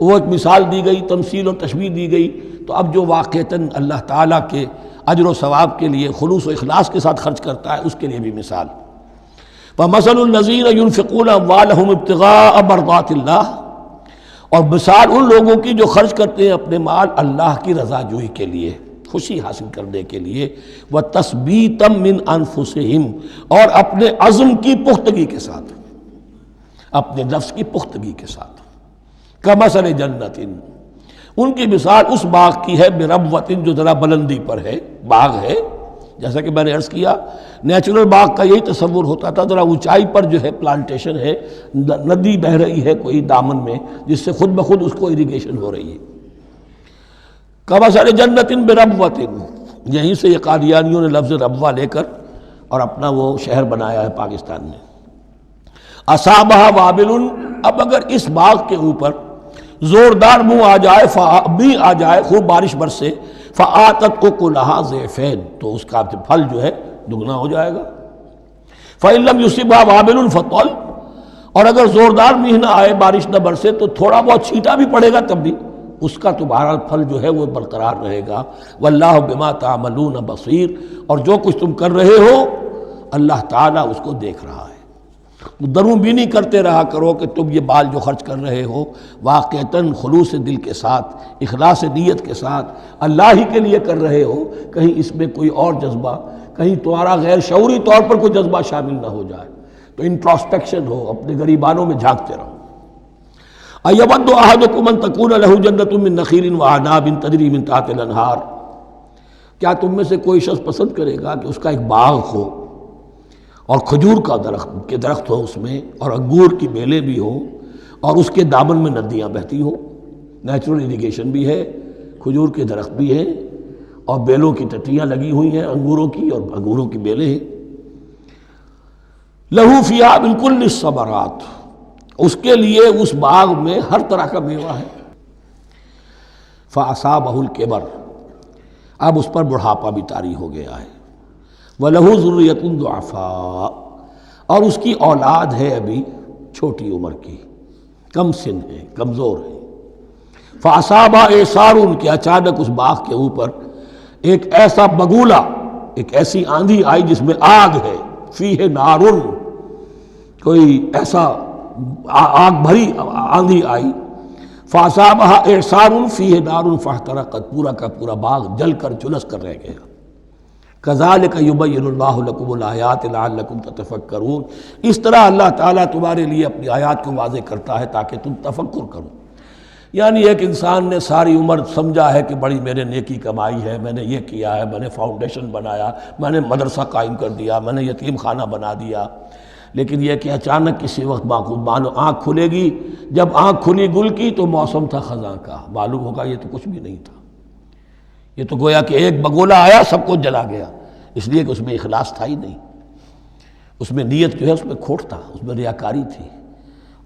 وہ ایک مثال دی گئی، تمثیل اور تشبیہ دی گئی، تو اب جو واقعتاً اللہ تعالیٰ کے اجر و ثواب کے لیے خلوص و اخلاص کے ساتھ خرچ کرتا ہے اس کے لیے بھی مثال۔ فَمَثَلُ الَّذِينَ يُنْفِقُونَ أَمْوَالَهُمْ ابْتِغَاءَ مَرْضَاتِ اللَّهِ، اور مثال ان لوگوں کی جو خرچ کرتے ہیں اپنے مال اللہ کی رضا جوئی کے لیے، خوشی حاصل کرنے کے لیے، وَتَثْبِيتًا مِّنْ أَنفُسِهِمْ، اور اپنے عزم کی پختگی کے ساتھ، اپنے نفس کی پختگی کے ساتھ، كَمَثَلِ جَنَّةٍ، ان کی مثال اس باغ کی ہے بربوۃ، جو ذرا بلندی پر ہے، باغ ہے، جیسا کہ میں نے عرض کیا نیچرل باغ کا یہی تصور ہوتا تھا، ذرا اونچائی پر جو ہے پلانٹیشن ہے، ندی بہہ رہی ہے کوئی دامن میں جس سے خود بخود اس کو اریگیشن ہو رہی ہے، کمثل جنت بربوۃ، یہیں سے یہ قادیانیوں نے لفظ ربوہ لے کر اور اپنا وہ شہر بنایا ہے پاکستان میں۔ اصابہ وابل، اب اگر اس باغ کے اوپر زوردار منہ آ جائے، بھی آ جائے، خوب بارش برسے، فآتت اکلھا ضعفین، تو اس کا پھل جو ہے دگنا ہو جائے گا۔ فإن لم یصبھا وابل فطل، اور اگر زوردار میہ نہ آئے، بارش نہ برسے، تو تھوڑا بہت چھینٹا بھی پڑے گا تب بھی اس کا تو بہرحال پھل جو ہے وہ برقرار رہے گا۔ واللہ بما تعملون بصیر، اور جو کچھ تم کر رہے ہو اللہ تعالیٰ اس کو دیکھ رہا ہے۔ دروں بینی کرتے رہا کرو کہ تم یہ بال جو خرچ کر رہے ہو واقعتاً خلوص دل کے ساتھ، اخلاص نیت کے ساتھ اللہ ہی کے لیے کر رہے ہو، کہیں اس میں کوئی اور جذبہ، کہیں تمہارا غیر شعوری طور پر کوئی جذبہ شامل نہ ہو جائے، تو انٹراسپیکشن ہو، اپنے غریبانوں میں جھانکتے رہو۔ اَیَوَدُّ أَحَدُکُمْ أَن تَکُونَ لَهُ جَنَّةٌ مِّن نَخِیلٍ وَأَعْنَابٍ تَجْرِی مِن تَحْتِہَا الْأَنْہَارُ، کیا تم میں سے کوئی شخص پسند کرے گا کہ اس کا ایک باغ ہو اور کھجور کا درخت ہو اس میں، اور انگور کی بیلیں بھی ہوں، اور اس کے دامن میں ندیاں بہتی ہوں، نیچرل اریگیشن بھی ہے، کھجور کے درخت بھی ہیں، اور بیلوں کی ٹٹیاں لگی ہوئی ہیں انگوروں کی، اور انگوروں کی بیلیں ہیں۔ لہو فیہا من کل الثمرات، اس کے لیے اس باغ میں ہر طرح کا میوہ ہے۔ فاصابہ الکبر، اب اس پر بڑھاپا بھی طاری ہو گیا ہے۔ وَلَهُ ذُرِّيَّةٌ ضُعَفَاء، اور اس کی اولاد ہے ابھی چھوٹی عمر کی، کم سن ہے، کمزور ہے۔ فَأَصَابَهَا إِعْصَارٌ، کہ اچانک اس باغ کے اوپر ایک ایسا بگولا، ایک ایسی آندھی آئی جس میں آگ ہے، فیہ نارٌ، کوئی ایسا آگ بھری آندھی آئی، فَأَصَابَهَا إِعْصَارٌ فیہ نارٌ فاحترقت، پورا کا پورا باغ جل کر جلس کر رہ گیا۔ کذالک یبین اللہ لکم الآیات لعلکم تتفکرون، اس طرح اللہ تعالیٰ تمہارے لیے اپنی آیات کو واضح کرتا ہے تاکہ تم تفکر کرو۔ یعنی ایک انسان نے ساری عمر سمجھا ہے کہ بڑی میرے نیکی کمائی ہے، میں نے یہ کیا ہے، میں نے فاؤنڈیشن بنایا، میں نے مدرسہ قائم کر دیا، میں نے یتیم خانہ بنا دیا، لیکن یہ کہ اچانک کسی وقت مانو آنکھ کھلے گی، جب آنکھ کھلی گل کی تو موسم تھا خزاں کا، معلوم ہوگا یہ تو کچھ بھی نہیں تھا، یہ تو گویا کہ ایک بگولا آیا سب کو جلا گیا، اس لیے کہ اس میں اخلاص تھا ہی نہیں، اس میں نیت جو ہے اس میں کھوٹ تھا، اس میں ریاکاری تھی،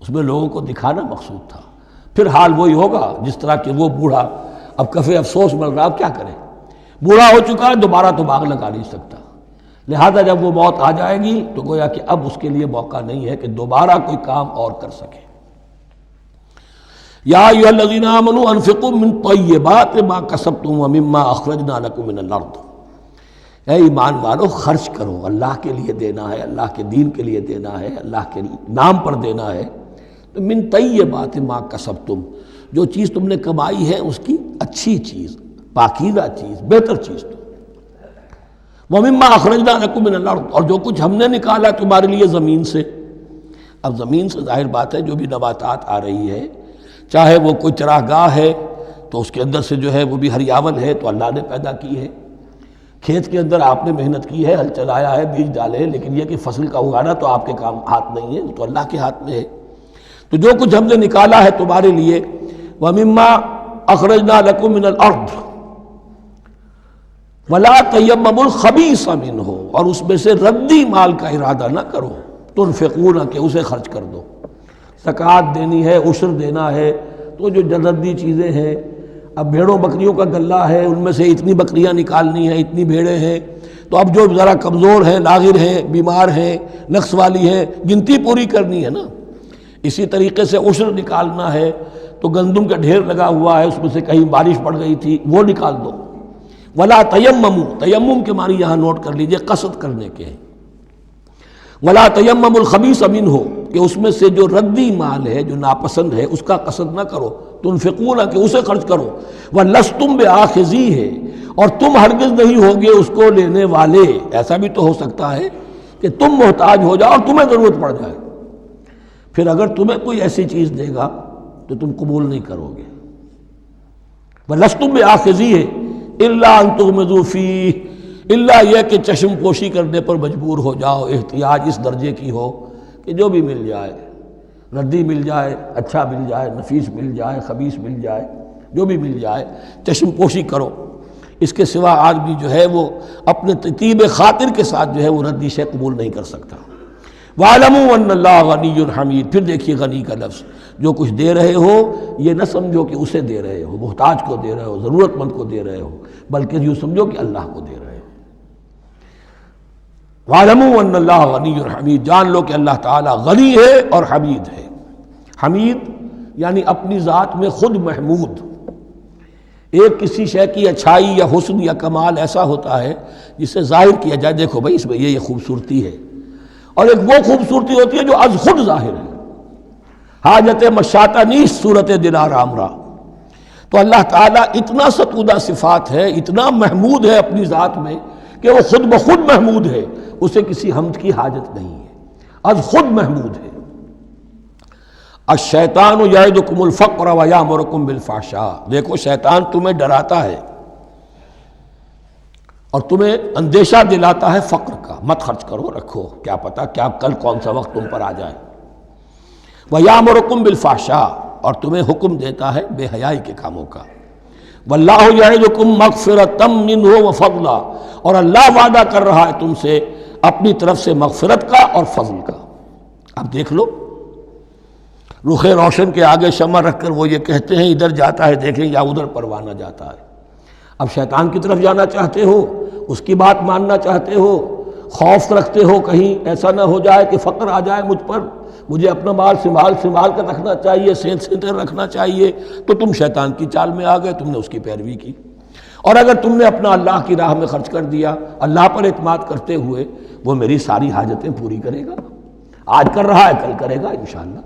اس میں لوگوں کو دکھانا مقصود تھا۔ پھر حال وہی ہوگا جس طرح کہ وہ بوڑھا اب کفِ افسوس بن رہا، اب کیا کرے، بوڑھا ہو چکا ہے، دوبارہ تو باغ لگا نہیں سکتا، لہذا جب وہ موت آ جائے گی تو گویا کہ اب اس کے لیے موقع نہیں ہے کہ دوبارہ کوئی کام اور کر سکے۔ یا ایھا الذین آمنوا انفقوا من طیبات ما کسبتم ومما اخرجنا لکم من الارض، اے ایمان والو خرچ کرو، اللہ کے لیے دینا ہے، اللہ کے دین کے لیے دینا ہے، اللہ کے نام پر دینا ہے، تو من طیبات ما کسبتم، جو چیز تم نے کمائی ہے اس کی اچھی چیز، پاکیزہ چیز، بہتر چیز تو، وَمِمَّا أَخْرَجْنَا لَكُم مِّنَ الْأَرْضِ، اور جو کچھ ہم نے نکالا تمہارے لیے زمین سے۔ اب زمین سے ظاہر بات ہے جو بھی نباتات آ رہی ہے، چاہے وہ کوئی چراہ گاہ ہے تو اس کے اندر سے جو ہے وہ بھی ہریاول ہے تو اللہ نے پیدا کی ہے، کھیت کے اندر آپ نے محنت کی ہے، ہل چلایا ہے، بیج ڈالے، لیکن یہ کہ فصل کا اگانا تو آپ کے کام ہاتھ نہیں ہے، تو اللہ کے ہاتھ میں ہے۔ تو جو کچھ ہم نے نکالا ہے تمہارے لیے، وَمِمَّا أَخْرَجْنَا لَكُم مِّنَ الْأَرْضِ وَلَا تَيَمَّمُوا الْخَبِيثَ مِنْهُ، اور اس میں سے ردی مال کا ارادہ نہ کرو، تنفقون، کہ اسے خرچ کر دو، زکوٰۃ دینی ہے، عشر دینا ہے، تو جو ردی چیزیں ہیں، اب بھیڑوں بکریوں کا غلہ ہے، ان میں سے اتنی بکریاں نکالنی ہیں، اتنی بھیڑیں ہیں، تو اب جو ذرا کمزور ہیں، لاغر ہیں، بیمار ہیں، نقص والی ہیں، گنتی پوری کرنی ہے نا۔ اسی طریقے سے عشر نکالنا ہے تو گندم کا ڈھیر لگا ہوا ہے، اس میں سے کہیں بارش پڑ گئی تھی، وہ نکال دو۔ ولا تیمموا، تیمم کے معنی یہاں نوٹ کر لیجئے، قصد کرنے کے ہیں۔ ولا تیمموا الخبیث منہ، کہ اس میں سے جو ردی مال ہے جو ناپسند ہے اس کا قصد نہ کرو، تنفقون کہ اسے خرچ کرو، وَلَسْتُمْ بِآخِذِيهِ اور تم ہرگز نہیں ہوگے اس کو لینے والے۔ ایسا بھی تو ہو سکتا ہے کہ تم محتاج ہو جاؤ اور تمہیں ضرورت پڑ جائے، پھر اگر تمہیں کوئی ایسی چیز دے گا تو تم قبول نہیں کرو گے۔ وَلَسْتُمْ بِآخِذِيهِ إِلَّا أَن تُغْمِضُوا فِيهِ، اللہ یہ کہ چشم پوشی کرنے پر مجبور ہو جاؤ، احتیاج اس درجے کی ہو کہ جو بھی مل جائے، ردی مل جائے، اچھا مل جائے، نفیس مل جائے، خبیث مل جائے، جو بھی مل جائے چشم پوشی کرو۔ اس کے سوا آدمی جو ہے وہ اپنے طیب خاطر کے ساتھ جو ہے وہ ردی شے قبول نہیں کر سکتا۔ وَاعْلَمُوا أَنَّ اللَّهَ غَنِيٌّ حَمِيدٌ، پھر دیکھیے غنی کا لفظ، جو کچھ دے رہے ہو یہ نہ سمجھو کہ اسے دے رہے ہو، محتاج کو دے رہے ہو، ضرورت مند کو دے رہے ہو، بلکہ یوں سمجھو کہ اللہ کو دے رہے ہو۔ وَاعْلَمُوا أَنَّ اللَّهَ غَنِيٌّ حَمِيدٌ، جان لو کہ اللہ تعالیٰ غنی ہے اور حمید ہے۔ حمید یعنی اپنی ذات میں خود محمود۔ ایک کسی شے کی اچھائی یا حسن یا کمال ایسا ہوتا ہے جسے ظاہر کیا جائے، دیکھو بھائی اس میں یہ خوبصورتی ہے، اور ایک وہ خوبصورتی ہوتی ہے جو از خود ظاہر ہے۔ حاجت مشاطہ نیست صورت دلار آمرا، تو اللہ تعالیٰ اتنا ستودہ صفات ہے، اتنا محمود ہے اپنی ذات میں کہ وہ خود بخود محمود ہے، اسے کسی حمد کی حاجت نہیں ہے، از خود محمود ہے۔ الشیطان یعدکم الفقر ویامرکم بالفحشاء، دیکھو شیطان تمہیں ڈراتا ہے اور تمہیں اندیشہ دلاتا ہے فقر کا، مت خرچ کرو، رکھو، کیا پتہ کیا کل کون سا وقت تم پر آ جائے۔ ویامرکم بالفحشاء، اور تمہیں حکم دیتا ہے بے حیائی کے کاموں کا۔ واللہ یعدکم مغفرۃ منہ وفضلا، اور اللہ وعدہ کر رہا ہے تم سے اپنی طرف سے مغفرت کا اور فضل کا۔ اب دیکھ لو، رخ روشن کے آگے شمع رکھ کر وہ یہ کہتے ہیں ادھر جاتا ہے دیکھیں یا ادھر پروانہ جاتا ہے۔ اب شیطان کی طرف جانا چاہتے ہو، اس کی بات ماننا چاہتے ہو، خوف رکھتے ہو کہیں ایسا نہ ہو جائے کہ فقر آ جائے مجھ پر، مجھے اپنا مال سنبھال کر رکھنا چاہیے، صحت رکھنا چاہیے، تو تم شیطان کی چال میں آ گئے، تم نے اس کی پیروی کی۔ اور اگر تم نے اپنا اللہ کی راہ میں خرچ کر دیا، اللہ پر اعتماد کرتے ہوئے، وہ میری ساری حاجتیں پوری کرے گا، آج کر رہا ہے کل کرے گا انشاءاللہ۔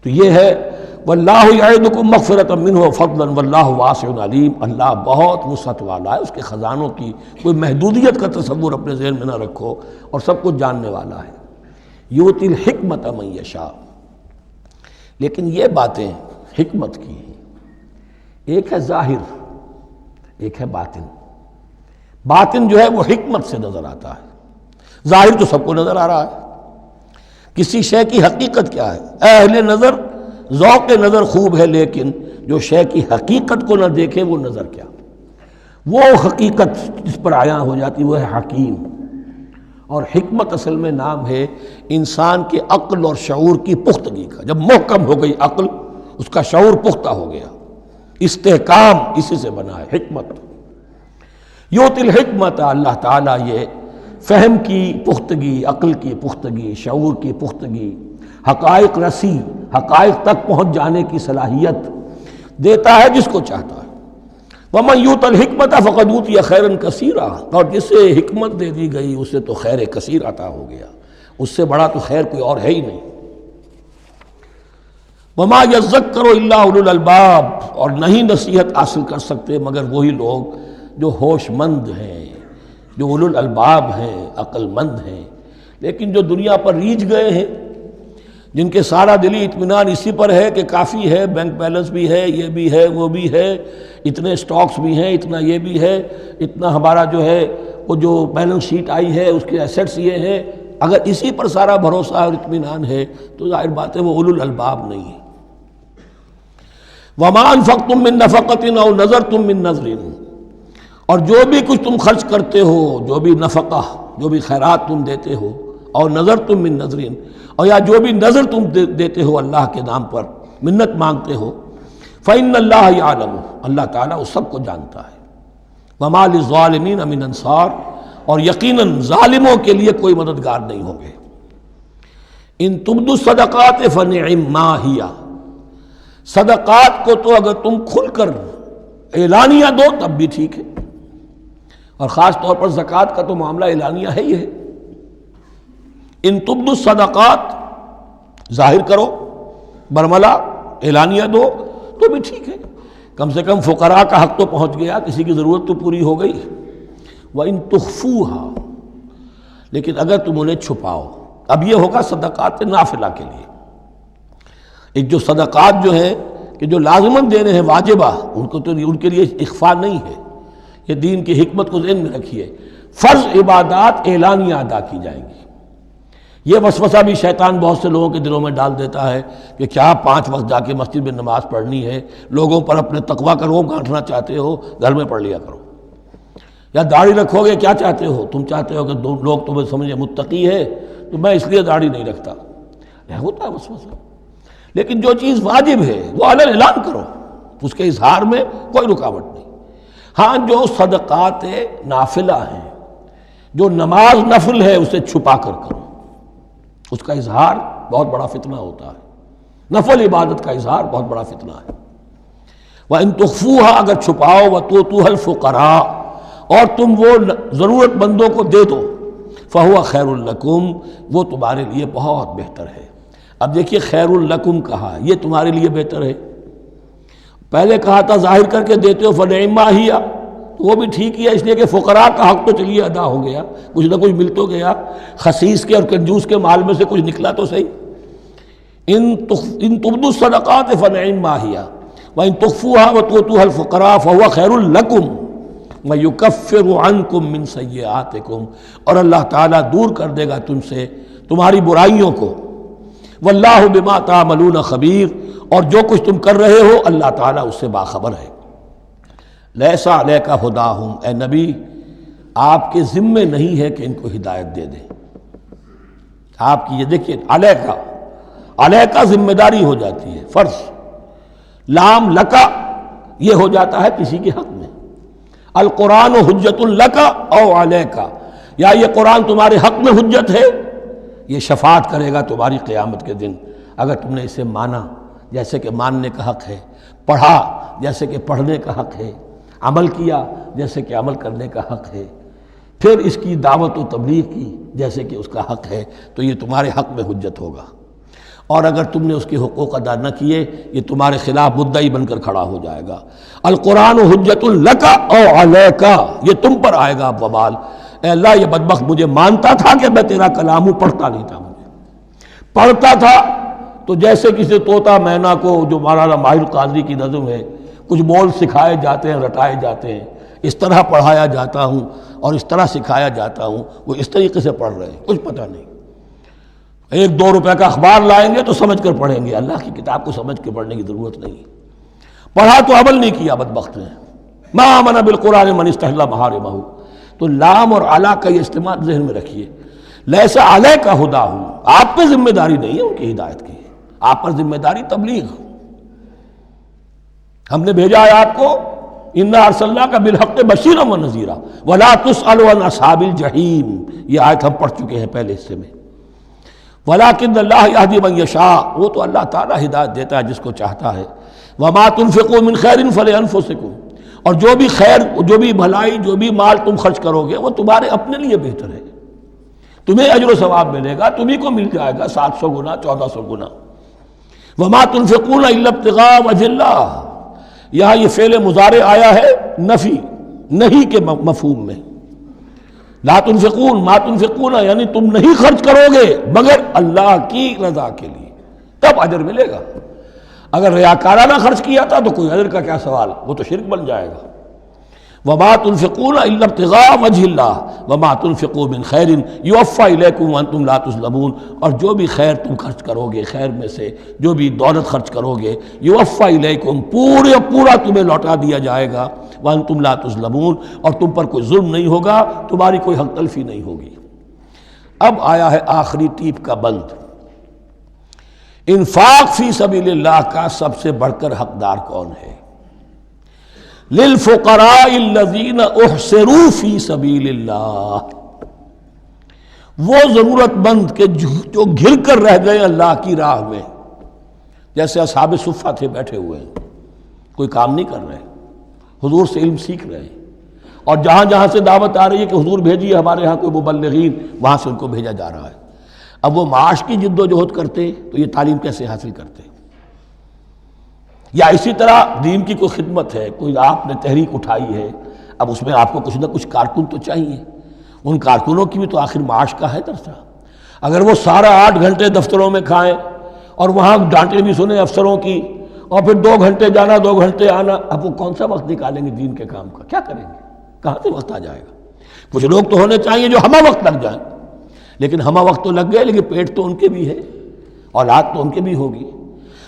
تو یہ ہے واللہ یعدکم مغفرۃ منہ وفضلا واللہ واسع علیم، اللہ بہت وسعت والا ہے، اس کے خزانوں کی کوئی محدودیت کا تصور اپنے ذہن میں نہ رکھو، اور سب کچھ جاننے والا ہے۔ یؤتی الحکمۃ من یشاء، لیکن یہ باتیں حکمت کی ہیں، ایک ہے ظاہر ایک ہے باطن۔ باطن جو ہے وہ حکمت سے نظر آتا ہے، ظاہر تو سب کو نظر آ رہا ہے۔ کسی شے کی حقیقت کیا ہے، اہل نظر ذوق نظر خوب ہے، لیکن جو شے کی حقیقت کو نہ دیکھے وہ نظر کیا، وہ حقیقت جس پر عیاں ہو جاتی وہ ہے حکیم۔ اور حکمت اصل میں نام ہے انسان کے عقل اور شعور کی پختگی کا، جب محکم ہو گئی عقل، اس کا شعور پختہ ہو گیا، استحکام اسی سے بنا ہے حکمت۔ یؤتی الحکمت، اللہ تعالیٰ یہ فہم کی پختگی، عقل کی پختگی، شعور کی پختگی، حقائق رسی، حقائق تک پہنچ جانے کی صلاحیت دیتا ہے جس کو چاہتا ہے۔ وَمَن یُؤْتَ الْحِکْمَةَ فَقَدْ أُوتِیَ خَیْرًا کَثِیرًا، اور جسے حکمت دے دی گئی اسے تو خیر کثیر عطا ہو گیا، اس سے بڑا تو خیر کوئی اور ہے ہی نہیں۔ وَمَا يَذَّكَّرُ إِلَّا أُولُو الْأَلْبَابِ، اور نہیں نصیحت حاصل کر سکتے مگر وہی لوگ جو ہوش مند ہیں، جو اولو الالباب ہیں، عقل مند ہیں۔ لیکن جو دنیا پر ریجھ گئے ہیں، جن کے سارا دلی اطمینان اسی پر ہے کہ کافی ہے، بینک بیلنس بھی ہے، یہ بھی ہے، وہ بھی ہے، اتنے سٹاکس بھی ہیں، اتنا یہ بھی ہے، اتنا ہمارا جو ہے وہ جو بیلنس شیٹ آئی ہے اس کے ایسٹس یہ ہیں، اگر اسی پر سارا بھروسہ اور اطمینان ہے تو ظاہر بات ہے وہ اولو الالباب نہیں ہے۔ وَمَا أَنفَقْتُم مِّن نَفَقَةٍ أَوْ نَذَرْتُم مِّن نَذْرٍ، اور جو بھی کچھ تم خرچ کرتے ہو، جو بھی نفقہ، جو بھی خیرات تم دیتے ہو، اور نظر تم من نظرین، اور یا جو بھی نظر تم دیتے ہو اللہ کے نام پر، منت مانگتے ہو، فإن اللہ یعلم، اللہ تعالیٰ اس سب کو جانتا ہے۔ وما للظالمین من انصار، اور یقیناً ظالموں کے لیے کوئی مددگار نہیں ہوں گے۔ ان تبدوا الصدقات فنعما ہی، صدقات کو تو اگر تم کھل کر اعلانیہ دو تب بھی ٹھیک ہے، اور خاص طور پر زکوٰۃ کا تو معاملہ اعلانیہ ہے ہی ہے۔ ان تبدوا الصدقات، ظاہر کرو، برملا اعلانیہ دو تو بھی ٹھیک ہے، کم سے کم فقراء کا حق تو پہنچ گیا، کسی کی ضرورت تو پوری ہو گئی۔ وَإِن تُخْفُوهَا، لیکن اگر تم انہیں چھپاؤ، اب یہ ہوگا صدقات نافلہ کے لیے۔ ایک جو صدقات جو ہیں کہ جو لازماً دینے ہیں واجبہ، ان کو تو ان کے لیے اخفاء نہیں ہے، یہ دین کی حکمت کو ذہن میں رکھیے۔ فرض عبادات اعلانیہ ادا کی جائیں گی۔ یہ وسوسہ بھی شیطان بہت سے لوگوں کے دلوں میں ڈال دیتا ہے کہ کیا 5 وقت جا کے مسجد میں نماز پڑھنی ہے، لوگوں پر اپنے تقویٰ کا روب گانٹھنا چاہتے ہو، گھر میں پڑھ لیا کرو۔ یا داڑھی رکھو گے، کیا چاہتے ہو؟ تم چاہتے ہو کہ لوگ تمہیں سمجھے متقی ہے تو میں اس لیے داڑھی نہیں رکھتا، ہوتا ہے وسوسہ۔ لیکن جو چیز واجب ہے وہ علی اعلان کرو، اس کے اظہار میں کوئی رکاوٹ نہیں۔ ہاں جو صدقات نافلہ ہیں، جو نماز نفل ہے، اسے چھپا کر کرو، اس کا اظہار بہت بڑا فتنہ ہوتا ہے، نفل عبادت کا اظہار بہت بڑا فتنہ ہے۔ وَإِن تُخْفُوهَا، اگر چھپاؤ، وَتُؤْتُوهَا الْفُقَرَاءَ، اور تم وہ ضرورت مندوں کو دے دو، فَهُوَ خَيْرٌ لَكُمْ، وہ تمہارے لیے بہت بہتر ہے۔ اب دیکھیے خیر لکم کہا، یہ تمہارے لیے بہتر ہے۔ پہلے کہا تھا ظاہر کر کے دیتے ہو فنعما ہی، وہ بھی ٹھیک ہی ہے، اس لیے کہ فقراء کا حق تو چلیے ادا ہو گیا، کچھ نہ کچھ مل تو گیا، خسیس کے اور کنجوس کے مال میں سے کچھ نکلا تو صحیح۔ ان تبدوا الصدقات فنعما ہی وان تخفوها وتؤتوها الفقراء فهو خیر لکم ویکفر عنکم من سیئاتکم، اور اللہ تعالیٰ دور کر دے گا تم سے تمہاری برائیوں کو۔ واللہ بما تعملون خبیر، اور جو کچھ تم کر رہے ہو اللہ تعالیٰ اس سے باخبر ہے۔ لیس علیک ھداھم، اے نبی آپ کے ذمے نہیں ہے کہ ان کو ہدایت دے دیں۔ آپ کی یہ دیکھیے علیکہ ذمہ داری ہو جاتی ہے، فرض۔ لام لکا یہ ہو جاتا ہے کسی کے حق میں۔ القرآن حجت لکا او علیکہ، یا یہ قرآن تمہارے حق میں حجت ہے، یہ شفاعت کرے گا تمہاری قیامت کے دن اگر تم نے اسے مانا، جیسے کہ ماننے کا حق ہے، پڑھا جیسے کہ پڑھنے کا حق ہے، عمل کیا جیسے کہ عمل کرنے کا حق ہے، پھر اس کی دعوت و تبلیغ کی جیسے کہ اس کا حق ہے، تو یہ تمہارے حق میں حجت ہوگا۔ اور اگر تم نے اس کے حقوق ادا نہ کیے، یہ تمہارے خلاف مدعی بن کر کھڑا ہو جائے گا۔ القرآن حجت لک او علیک، یہ تم پر آئے گا وبال۔ اے اللہ یہ بدبخت مجھے مانتا تھا کہ میں تیرا کلام ہوں، پڑھتا نہیں تھا، مجھے پڑھتا تھا تو جیسے کسی طوطا مینا کو، جو مولانا ماہر قاضی کی نظم ہے، کچھ بول سکھائے جاتے ہیں، رٹائے جاتے ہیں، اس طرح پڑھایا جاتا ہوں اور اس طرح سکھایا جاتا ہوں، وہ اس طریقے سے پڑھ رہے ہیں، کچھ پتہ نہیں۔ 1-2 روپے کا اخبار لائیں گے تو سمجھ کر پڑھیں گے، اللہ کی کتاب کو سمجھ کے پڑھنے کی ضرورت نہیں۔ پڑھا تو عمل نہیں کیا بدبخت نے۔ ما آمن بالقرآن من استحل محارمہ، تو لام اور علا کا یہ استعمال ذہن میں رکھیے۔ لیس علیک ھداھم، آپ پہ ذمہ داری نہیں ہے ان کی ہدایت کی، آپ پر ذمہ داری تبلیغ۔ ہم نے بھیجا ہے آپ کو، انا ارسلناک بالحق بشیرا ونذیرا ولا تسأل عن اصحاب الجحیم، یہ آیت ہم پڑھ چکے ہیں پہلے حصے میں۔ ولیکن اللہ یہدی من یشاء، وہ تو اللہ تعالیٰ ہدایت دیتا ہے جس کو چاہتا ہے۔ وما تنفقوا من خیر فلانفسکم، اور جو بھی خیر، جو بھی بھلائی، جو بھی مال تم خرچ کرو گے وہ تمہارے اپنے لیے بہتر ہے، تمہیں اجر و ثواب ملے گا، تمہیں کو مل جائے گا 700 گنا 1400 گنا۔ وما تنفقون الا ابتغاء وجہ اللہ، یہاں یہ فعل مضارع آیا ہے نفی نہیں کے مفہوم میں۔ لا تنفقون، ما تنفقون یعنی تم نہیں خرچ کرو گے مگر اللہ کی رضا کے لیے، تب اجر ملے گا۔ اگر ریاکارانہ خرچ کیا تھا تو کوئی اجر کا کیا سوال، وہ تو شرک بن جائے گا۔ وما تنفقون الا ابتغاء وجہ اللہ وما تنفقوا من خیر یوفی الیکم وانتم لا تظلمون، اور جو بھی خیر تم خرچ کرو گے، خیر میں سے جو بھی دولت خرچ کرو گے، یوفی الیکم پورا تمہیں لوٹا دیا جائے گا، وانتم لا تظلمون، اور تم پر کوئی ظلم نہیں ہوگا، تمہاری کوئی حق تلفی نہیں ہوگی۔ اب آیا ہے آخری ٹیپ کا بند۔ انفاق فی سبیل اللہ کا سب سے بڑھ کر حقدار کون ہے؟ للفقراء الذین احصروا فی سبیل اللہ، وہ ضرورت مند کہ جو گھر کر رہ گئے اللہ کی راہ میں، جیسے اصحاب صفہ تھے، بیٹھے ہوئے ہیں، کوئی کام نہیں کر رہے، حضور سے علم سیکھ رہے ہیں، اور جہاں جہاں سے دعوت آ رہی ہے کہ حضور بھیجیے ہمارے ہاں کوئی مبلغین، وہاں سے ان کو بھیجا جا رہا ہے۔ اب وہ معاش کی جد و جہد کرتے تو یہ تعلیم کیسے حاصل کرتے؟ یا اسی طرح دین کی کوئی خدمت ہے، کوئی آپ نے تحریک اٹھائی ہے، اب اس میں آپ کو کچھ نہ کچھ کارکن تو چاہیے، ان کارکنوں کی بھی تو آخر معاش کا ہے درسہ۔ اگر وہ سارا 8 گھنٹے دفتروں میں کھائیں اور وہاں ڈانٹیں بھی سنیں افسروں کی، اور پھر 2 گھنٹے جانا 2 گھنٹے آنا، اب وہ کون سا وقت نکالیں گے دین کے کام کا؟ کیا کریں گے؟ کہاں سے وقت آ جائے گا؟ کچھ لوگ تو ہونے چاہیے جو ہمہ وقت لگ جائیں، لیکن ہمہ وقت تو لگ گئے، لیکن پیٹ تو ان کے بھی ہے، اولاد تو ان کے بھی ہوگی۔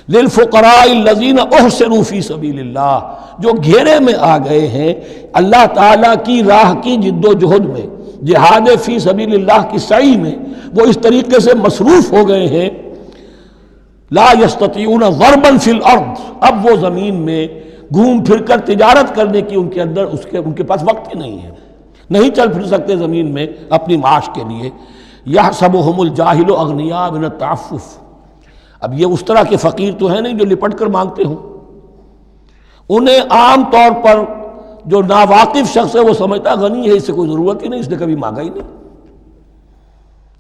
للفقراء الذین احصروا فی سبیل اللہ، جو گھیرے میں آ گئے ہیں اللہ تعالیٰ کی راہ کی جد و جہد میں، جہاد فی سبیل اللہ کی سعی میں، وہ اس طریقے سے مصروف ہو گئے ہیں، لا یستطیعون ضربا فی الارض، اب وہ زمین میں گھوم پھر کر تجارت کرنے کی ان کے اندر ان کے پاس وقت ہی نہیں ہے، نہیں چل پھر سکتے زمین میں اپنی معاش کے لیے۔ یحسبهم الجاہل اغنیاء من التعفف، اب یہ اس طرح کے فقیر تو ہیں نہیں جو لپٹ کر مانگتے ہوں، انہیں عام طور پر جو ناواقف شخص ہے وہ سمجھتا غنی ہے، اس سے کوئی ضرورت ہی نہیں، اس نے کبھی مانگا ہی نہیں،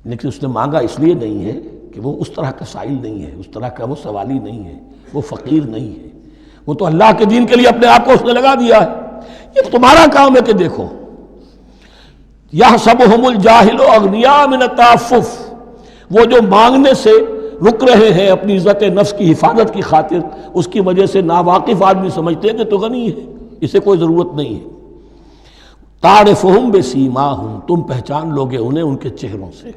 لیکن اس نے مانگا اس لیے نہیں ہے کہ وہ اس طرح کا سائل نہیں ہے، اس طرح کا وہ سوالی نہیں ہے، وہ فقیر نہیں ہے، وہ تو اللہ کے دین کے لیے اپنے آپ کو اس نے لگا دیا ہے۔ یہ تمہارا کام ہے کہ دیکھو، یحسبهم الجاہل اغنیاء من التعفف، وہ جو مانگنے سے رک رہے ہیں اپنی عزت نفس کی حفاظت کی خاطر، اس کی وجہ سے ناواقف آدمی سمجھتے ہیں کہ تو غنی ہے، اسے کوئی ضرورت نہیں ہے۔ تعرفهم بسیماہم، تم پہچان لوگے انہیں ان کے چہروں سے۔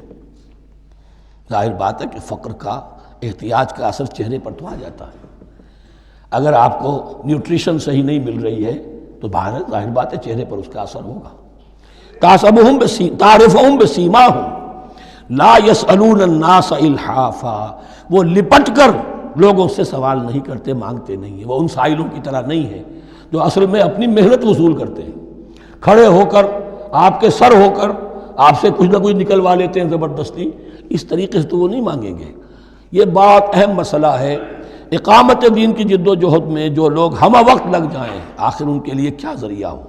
ظاہر بات ہے کہ فقر کا، احتیاج کا اثر چہرے پر تو آ جاتا ہے۔ اگر آپ کو نیوٹریشن صحیح نہیں مل رہی ہے تو ظاہر بات ہے چہرے پر اس کا اثر ہوگا۔ تعرفهم بسیماہم لا یسألون الناس الحافا، وہ لپٹ کر لوگوں سے سوال نہیں کرتے، مانگتے نہیں ہیں، وہ ان سائلوں کی طرح نہیں ہے جو اصل میں اپنی محنت وصول کرتے ہیں، کھڑے ہو کر آپ کے سر ہو کر آپ سے کچھ نہ کچھ نکلوا لیتے ہیں زبردستی، اس طریقے سے تو وہ نہیں مانگیں گے۔ یہ بات اہم مسئلہ ہے۔ اقامت دین کی جد و جہد میں جو لوگ ہمہ وقت لگ جائیں، آخر ان کے لیے کیا ذریعہ ہو۔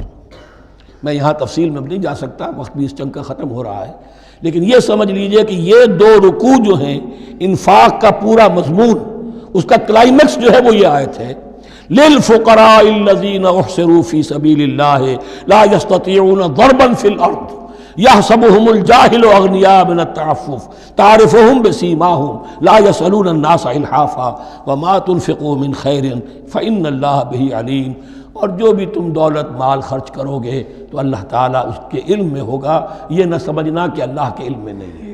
میں یہاں تفصیل میں نہیں جا سکتا، وقت بھی اس چنگ کا ختم ہو رہا ہے، لیکن یہ سمجھ لیجئے کہ یہ 2 رکوع جو ہیں، انفاق کا پورا مضمون، اس کا کلائمیکس جو ہے وہ یہ آیت ہے، للفقراء الذین احصروا فی سبیل اللہ لا یستطیعون ضربا فی الارض یحسبهم الجاہل اغنیاء من التعفف تعرفهم بسیماہم لا یسألون الناس الحافا وما تنفقوا من خیر فإن اللہ بہ علیم۔ اور جو بھی تم دولت مال خرچ کرو گے تو اللہ تعالیٰ اس کے علم میں ہوگا، یہ نہ سمجھنا کہ اللہ کے علم میں نہیں ہے۔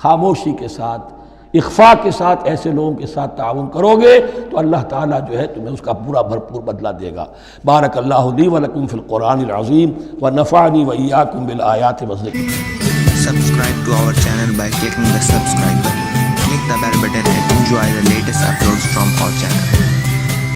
خاموشی کے ساتھ، اخفاء کے ساتھ ایسے لوگوں کے ساتھ تعاون کرو گے تو اللہ تعالیٰ جو ہے تمہیں اس کا پورا بھرپور بدلہ دے گا۔ بارک اللہ لی ولکم فی القرآن العظیم ونفعنی وإیاکم بالآیات والذکر۔ Subscribe to our channel by clicking the subscribe button. Click the bell button and enjoy the latest uploads from our channel.